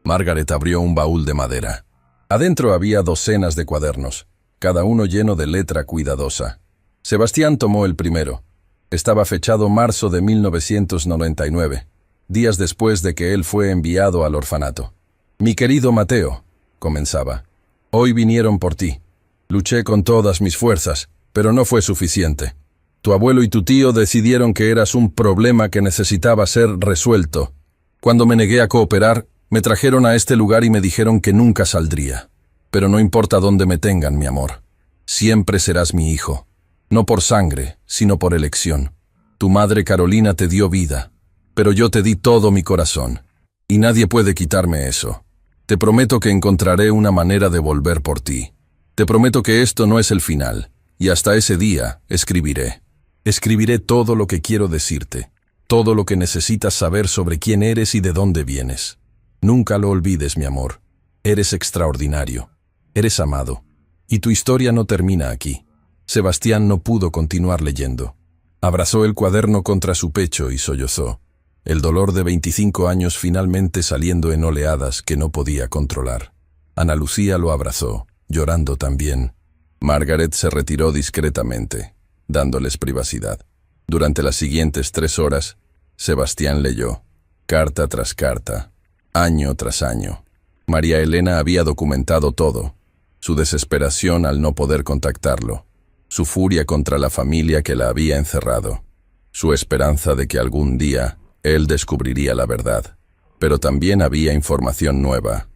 Margaret abrió un baúl de madera. Adentro había docenas de cuadernos, cada uno lleno de letra cuidadosa. Sebastián tomó el primero. Estaba fechado marzo de 1999, días después de que él fue enviado al orfanato. «Mi querido Mateo», comenzaba, «hoy vinieron por ti. Luché con todas mis fuerzas, pero no fue suficiente. Tu abuelo y tu tío decidieron que eras un problema que necesitaba ser resuelto. Cuando me negué a cooperar, me trajeron a este lugar y me dijeron que nunca saldría. Pero no importa dónde me tengan, mi amor. Siempre serás mi hijo. No por sangre, sino por elección. Tu madre Carolina te dio vida, pero yo te di todo mi corazón. Y nadie puede quitarme eso. Te prometo que encontraré una manera de volver por ti. Te prometo que esto no es el final, y hasta ese día escribiré. Escribiré todo lo que quiero decirte, todo lo que necesitas saber sobre quién eres y de dónde vienes. Nunca lo olvides, mi amor. Eres extraordinario. Eres amado. Y tu historia no termina aquí. Sebastián no pudo continuar leyendo. Abrazó el cuaderno contra su pecho y sollozó. El dolor de 25 años finalmente saliendo en oleadas que no podía controlar. Ana Lucía lo abrazó, llorando también. Margaret se retiró discretamente, dándoles privacidad. Durante las siguientes 3 horas, Sebastián leyó, carta tras carta, año tras año. María Elena había documentado todo, su desesperación al no poder contactarlo, su furia contra la familia que la había encerrado, su esperanza de que algún día él descubriría la verdad. Pero también había información nueva,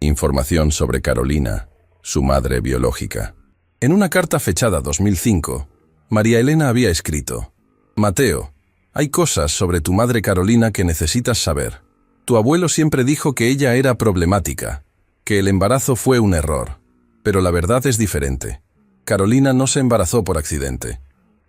información sobre Carolina, su madre biológica. En una carta fechada 2005, María Elena había escrito, Mateo, hay cosas sobre tu madre Carolina que necesitas saber. Tu abuelo siempre dijo que ella era problemática, que el embarazo fue un error, pero la verdad es diferente. Carolina no se embarazó por accidente.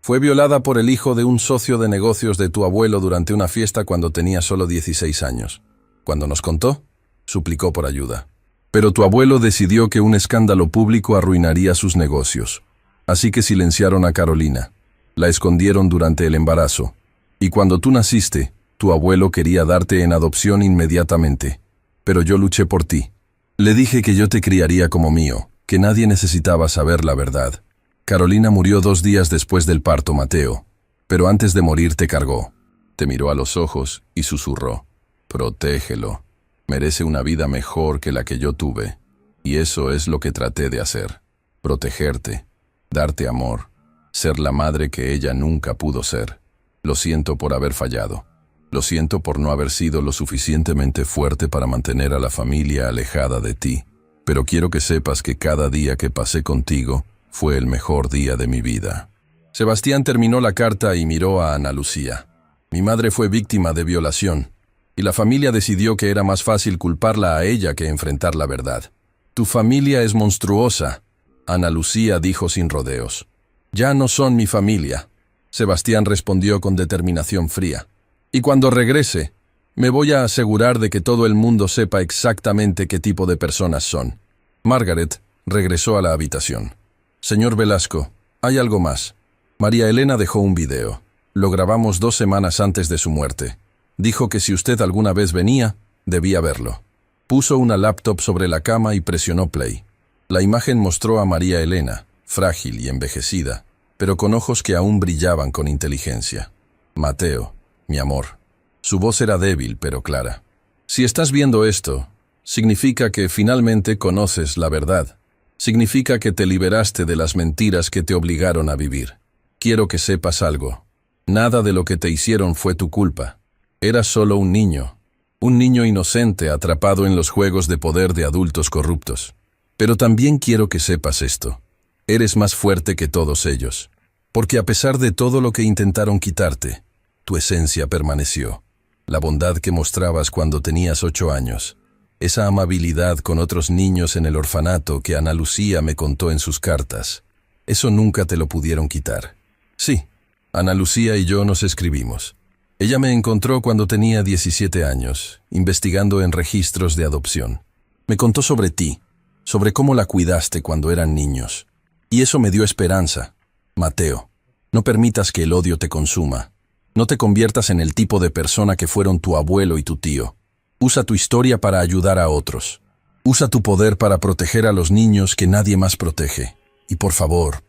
Fue violada por el hijo de un socio de negocios de tu abuelo durante una fiesta cuando tenía solo 16 años. Cuando nos contó, suplicó por ayuda. Pero tu abuelo decidió que un escándalo público arruinaría sus negocios. Así que silenciaron a Carolina. La escondieron durante el embarazo. Y cuando tú naciste, tu abuelo quería darte en adopción inmediatamente. Pero yo luché por ti. Le dije que yo te criaría como mío, que nadie necesitaba saber la verdad. Carolina murió 2 días después del parto, Mateo. Pero antes de morir te cargó. Te miró a los ojos y susurró. Protégelo. Merece una vida mejor que la que yo tuve. Y eso es lo que traté de hacer. Protegerte. Darte amor. Ser la madre que ella nunca pudo ser. Lo siento por haber fallado. Lo siento por no haber sido lo suficientemente fuerte para mantener a la familia alejada de ti. Pero quiero que sepas que cada día que pasé contigo fue el mejor día de mi vida. Sebastián terminó la carta y miró a Ana Lucía. Mi madre fue víctima de violación, y la familia decidió que era más fácil culparla a ella que enfrentar la verdad. Tu familia es monstruosa, Ana Lucía dijo sin rodeos. Ya no son mi familia, Sebastián respondió con determinación fría. Y cuando regrese, me voy a asegurar de que todo el mundo sepa exactamente qué tipo de personas son. Margaret regresó a la habitación. Señor Velasco, hay algo más. María Elena dejó un video. Lo grabamos 2 semanas antes de su muerte. Dijo que si usted alguna vez venía, debía verlo. Puso una laptop sobre la cama y presionó play. La imagen mostró a María Elena, frágil y envejecida, pero con ojos que aún brillaban con inteligencia. Mateo, mi amor. Su voz era débil pero clara. Si estás viendo esto, significa que finalmente conoces la verdad. Significa que te liberaste de las mentiras que te obligaron a vivir. Quiero que sepas algo. Nada de lo que te hicieron fue tu culpa. Eras solo un niño inocente atrapado en los juegos de poder de adultos corruptos. Pero también quiero que sepas esto. Eres más fuerte que todos ellos. Porque a pesar de todo lo que intentaron quitarte, tu esencia permaneció. La bondad que mostrabas cuando tenías 8 años. Esa amabilidad con otros niños en el orfanato que Ana Lucía me contó en sus cartas. Eso nunca te lo pudieron quitar. Sí, Ana Lucía y yo nos escribimos. Ella me encontró cuando tenía 17 años, investigando en registros de adopción. Me contó sobre ti, sobre cómo la cuidaste cuando eran niños. Y eso me dio esperanza. Mateo, no permitas que el odio te consuma. No te conviertas en el tipo de persona que fueron tu abuelo y tu tío. Usa tu historia para ayudar a otros. Usa tu poder para proteger a los niños que nadie más protege. Y por favor,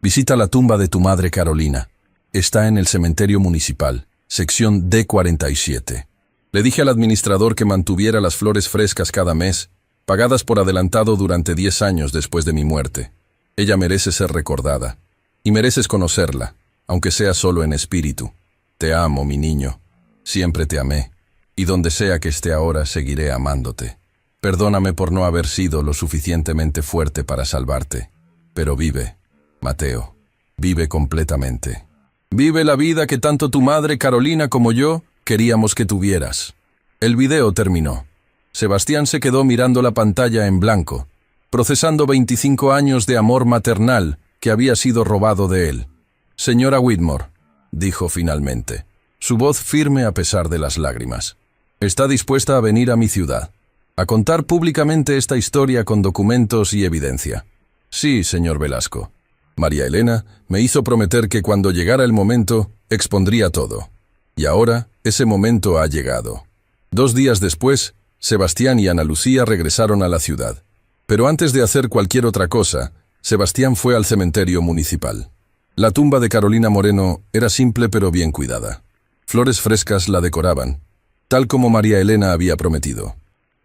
visita la tumba de tu madre Carolina. Está en el cementerio municipal, sección D47. Le dije al administrador que mantuviera las flores frescas cada mes, pagadas por adelantado durante 10 años después de mi muerte. Ella merece ser recordada. Y mereces conocerla. aunque sea solo en espíritu. Te amo, mi niño. Siempre te amé, y donde sea que esté ahora seguiré amándote. Perdóname por no haber sido lo suficientemente fuerte para salvarte. Pero vive, Mateo. Vive completamente. Vive la vida que tanto tu madre, Carolina, como yo queríamos que tuvieras. El video terminó. Sebastián se quedó mirando la pantalla en blanco, procesando 25 años de amor maternal que había sido robado de él. Señora Whitmore, dijo finalmente, su voz firme a pesar de las lágrimas. ¿Está dispuesta a venir a mi ciudad? A contar públicamente esta historia con documentos y evidencia. Sí, señor Velasco. María Elena me hizo prometer que cuando llegara el momento, expondría todo. Y ahora, ese momento ha llegado. 2 días después, Sebastián y Ana Lucía regresaron a la ciudad. Pero antes de hacer cualquier otra cosa, Sebastián fue al cementerio municipal. La tumba de Carolina Moreno era simple pero bien cuidada. Flores frescas la decoraban, tal como María Elena había prometido.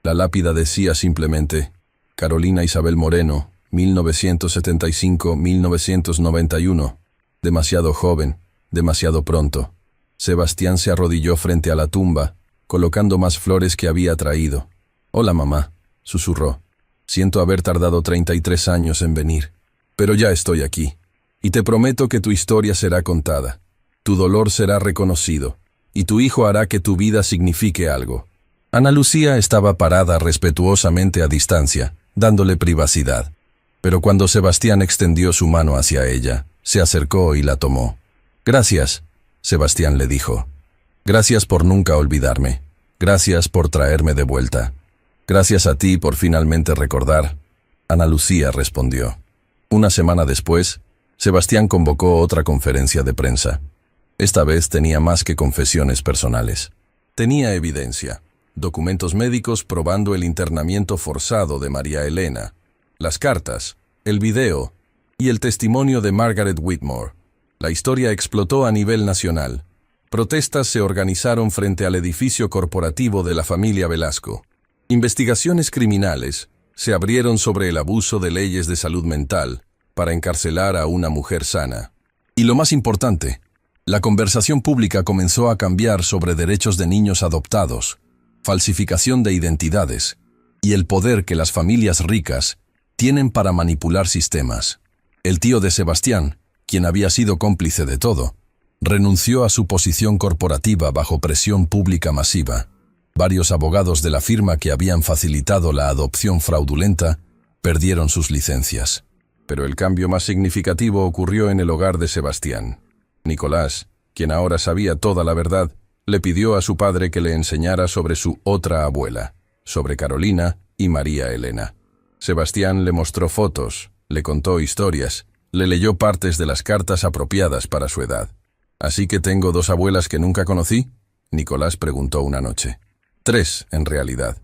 La lápida decía simplemente, Carolina Isabel Moreno, 1975-1991. Demasiado joven, demasiado pronto. Sebastián se arrodilló frente a la tumba, colocando más flores que había traído. «Hola, mamá», susurró. «Siento haber tardado 33 años en venir, pero ya estoy aquí. Y te prometo que tu historia será contada. Tu dolor será reconocido, y tu hijo hará que tu vida signifique algo». Ana Lucía estaba parada respetuosamente a distancia, dándole privacidad. Pero cuando Sebastián extendió su mano hacia ella, se acercó y la tomó. «Gracias», Sebastián le dijo. «Gracias por nunca olvidarme. Gracias por traerme de vuelta. Gracias a ti por finalmente recordar». Ana Lucía respondió. Una semana después, Sebastián convocó otra conferencia de prensa. Esta vez tenía más que confesiones personales. Tenía evidencia. Documentos médicos probando el internamiento forzado de María Elena, las cartas, el video y el testimonio de Margaret Whitmore. La historia explotó a nivel nacional. Protestas se organizaron frente al edificio corporativo de la familia Velasco. Investigaciones criminales se abrieron sobre el abuso de leyes de salud mental para encarcelar a una mujer sana. Y lo más importante, la conversación pública comenzó a cambiar sobre derechos de niños adoptados, falsificación de identidades y el poder que las familias ricas tienen para manipular sistemas. El tío de Sebastián, quien había sido cómplice de todo, renunció a su posición corporativa bajo presión pública masiva. Varios abogados de la firma que habían facilitado la adopción fraudulenta perdieron sus licencias. Pero el cambio más significativo ocurrió en el hogar de Sebastián. Nicolás, quien ahora sabía toda la verdad, le pidió a su padre que le enseñara sobre su otra abuela, sobre Carolina y María Elena. Sebastián le mostró fotos, le contó historias, le leyó partes de las cartas apropiadas para su edad. «¿Así que tengo 2 abuelas que nunca conocí?», Nicolás preguntó una noche. 3, en realidad.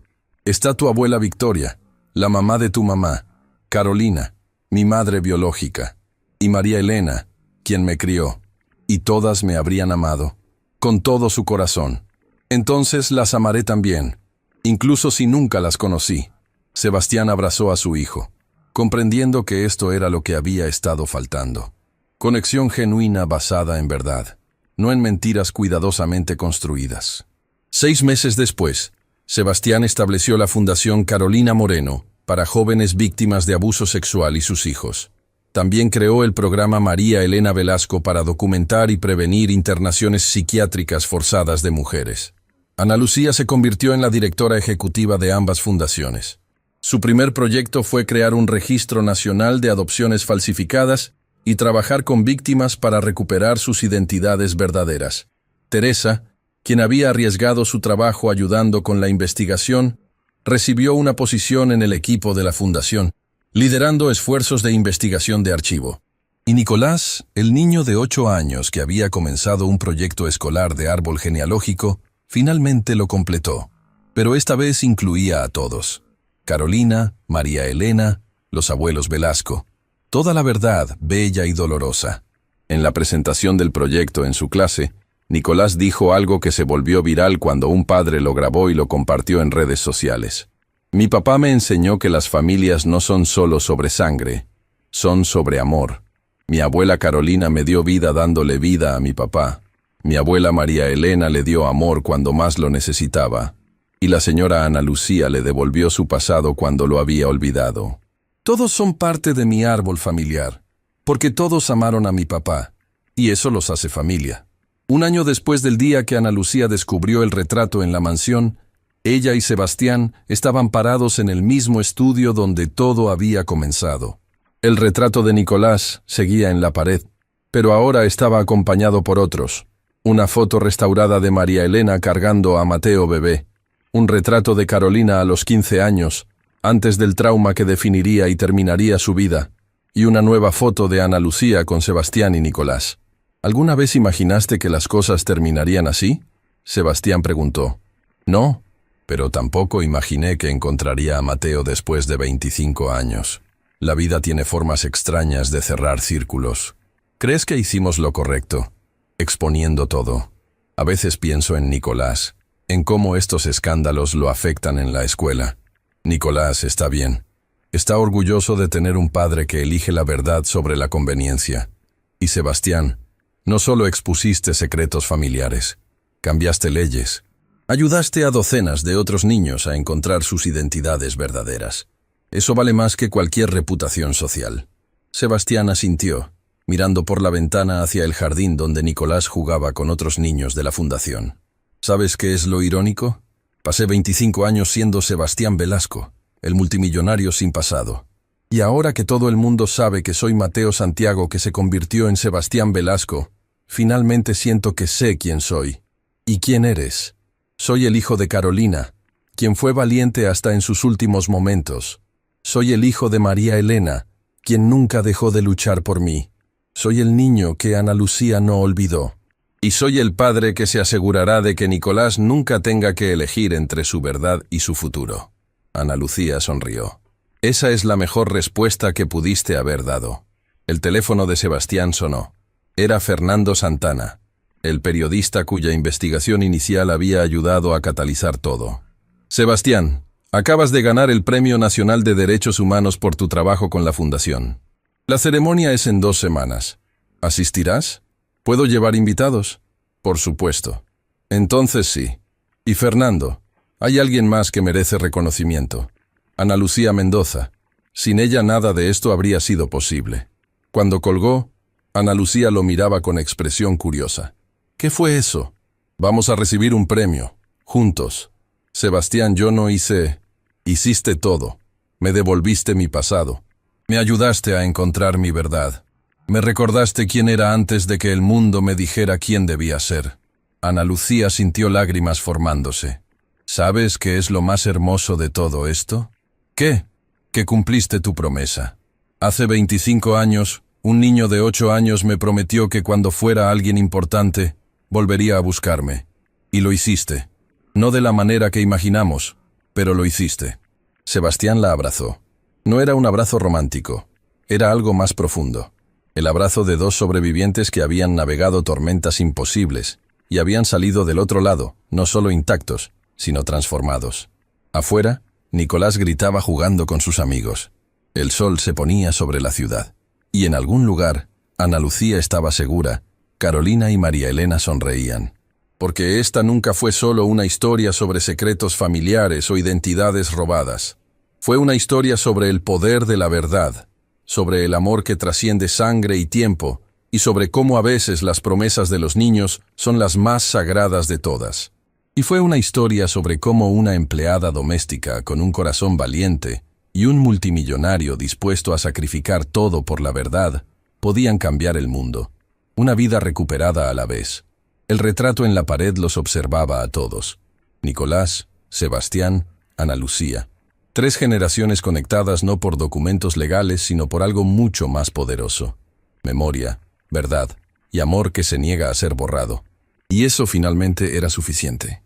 Está tu abuela Victoria, la mamá de tu mamá, Carolina, mi madre biológica, y María Elena, quien me crió, y todas me habrían amado, con todo su corazón. Entonces las amaré también, incluso si nunca las conocí». Sebastián abrazó a su hijo, comprendiendo que esto era lo que había estado faltando. Conexión genuina basada en verdad, no en mentiras cuidadosamente construidas. 6 meses después, Sebastián estableció la Fundación Carolina Moreno para jóvenes víctimas de abuso sexual y sus hijos. También creó el programa María Elena Velasco para documentar y prevenir internaciones psiquiátricas forzadas de mujeres. Ana Lucía se convirtió en la directora ejecutiva de ambas fundaciones. Su primer proyecto fue crear un registro nacional de adopciones falsificadas y trabajar con víctimas para recuperar sus identidades verdaderas. Teresa, quien había arriesgado su trabajo ayudando con la investigación, recibió una posición en el equipo de la fundación, liderando esfuerzos de investigación de archivo. Y Nicolás, el niño de 8 años que había comenzado un proyecto escolar de árbol genealógico, finalmente lo completó. Pero esta vez incluía a todos: Carolina, María Elena, los abuelos Velasco. Toda la verdad, bella y dolorosa. En la presentación del proyecto en su clase, Nicolás dijo algo que se volvió viral cuando un padre lo grabó y lo compartió en redes sociales. «Mi papá me enseñó que las familias no son solo sobre sangre, son sobre amor. Mi abuela Carolina me dio vida dándole vida a mi papá. Mi abuela María Elena le dio amor cuando más lo necesitaba. Y la señora Ana Lucía le devolvió su pasado cuando lo había olvidado. Todos son parte de mi árbol familiar, porque todos amaron a mi papá, y eso los hace familia. Un año después del día que Ana Lucía descubrió el retrato en la mansión, ella y Sebastián estaban parados en el mismo estudio donde todo había comenzado. El retrato de Nicolás seguía en la pared, pero ahora estaba acompañado por otros. Una foto restaurada de María Elena cargando a Mateo bebé. Un retrato de Carolina a los 15 años, antes del trauma que definiría y terminaría su vida. Y una nueva foto de Ana Lucía con Sebastián y Nicolás. ¿Alguna vez imaginaste que las cosas terminarían así? Sebastián preguntó. No, pero tampoco imaginé que encontraría a Mateo después de 25 años. La vida tiene formas extrañas de cerrar círculos. ¿Crees que hicimos lo correcto? Exponiendo todo. A veces pienso en Nicolás, en cómo estos escándalos lo afectan en la escuela. Nicolás está bien. Está orgulloso de tener un padre que elige la verdad sobre la conveniencia. Y Sebastián, no solo expusiste secretos familiares, cambiaste leyes. Ayudaste a docenas de otros niños a encontrar sus identidades verdaderas. Eso vale más que cualquier reputación social. Sebastián asintió, mirando por la ventana hacia el jardín donde Nicolás jugaba con otros niños de la fundación. ¿Sabes qué es lo irónico? Pasé 25 años siendo Sebastián Velasco, el multimillonario sin pasado. Y ahora que todo el mundo sabe que soy Mateo Santiago que se convirtió en Sebastián Velasco, finalmente siento que sé quién soy. ¿Y quién eres? Soy el hijo de Carolina, quien fue valiente hasta en sus últimos momentos. Soy el hijo de María Elena, quien nunca dejó de luchar por mí. Soy el niño que Ana Lucía no olvidó. Y soy el padre que se asegurará de que Nicolás nunca tenga que elegir entre su verdad y su futuro. Ana Lucía sonrió. Esa es la mejor respuesta que pudiste haber dado. El teléfono de Sebastián sonó. Era Fernando Santana, el periodista cuya investigación inicial había ayudado a catalizar todo. Sebastián, acabas de ganar el Premio Nacional de Derechos Humanos por tu trabajo con la Fundación. La ceremonia es en 2 semanas. ¿Asistirás? ¿Puedo llevar invitados? Por supuesto. Entonces sí. Y Fernando, hay alguien más que merece reconocimiento. Ana Lucía Mendoza. Sin ella nada de esto habría sido posible. Cuando colgó, Ana Lucía lo miraba con expresión curiosa. ¿Qué fue eso? Vamos a recibir un premio. Juntos. Sebastián, yo no hice... Hiciste todo. Me devolviste mi pasado. Me ayudaste a encontrar mi verdad. Me recordaste quién era antes de que el mundo me dijera quién debía ser. Ana Lucía sintió lágrimas formándose. ¿Sabes qué es lo más hermoso de todo esto? ¿Qué? Que cumpliste tu promesa. Hace 25 años, un niño de 8 años me prometió que cuando fuera alguien importante, volvería a buscarme. Y lo hiciste. No de la manera que imaginamos, pero lo hiciste. Sebastián la abrazó. No era un abrazo romántico, era algo más profundo. El abrazo de 2 sobrevivientes que habían navegado tormentas imposibles y habían salido del otro lado, no solo intactos, sino transformados. Afuera, Nicolás gritaba jugando con sus amigos. El sol se ponía sobre la ciudad. Y en algún lugar, Ana Lucía estaba segura, Carolina y María Elena sonreían. Porque esta nunca fue solo una historia sobre secretos familiares o identidades robadas. Fue una historia sobre el poder de la verdad, sobre el amor que trasciende sangre y tiempo, y sobre cómo a veces las promesas de los niños son las más sagradas de todas. Y fue una historia sobre cómo una empleada doméstica con un corazón valiente y un multimillonario dispuesto a sacrificar todo por la verdad podían cambiar el mundo. Una vida recuperada a la vez. El retrato en la pared los observaba a todos. Nicolás, Sebastián, Ana Lucía. 3 generaciones conectadas no por documentos legales, sino por algo mucho más poderoso. Memoria, verdad y amor que se niega a ser borrado. Y eso finalmente era suficiente.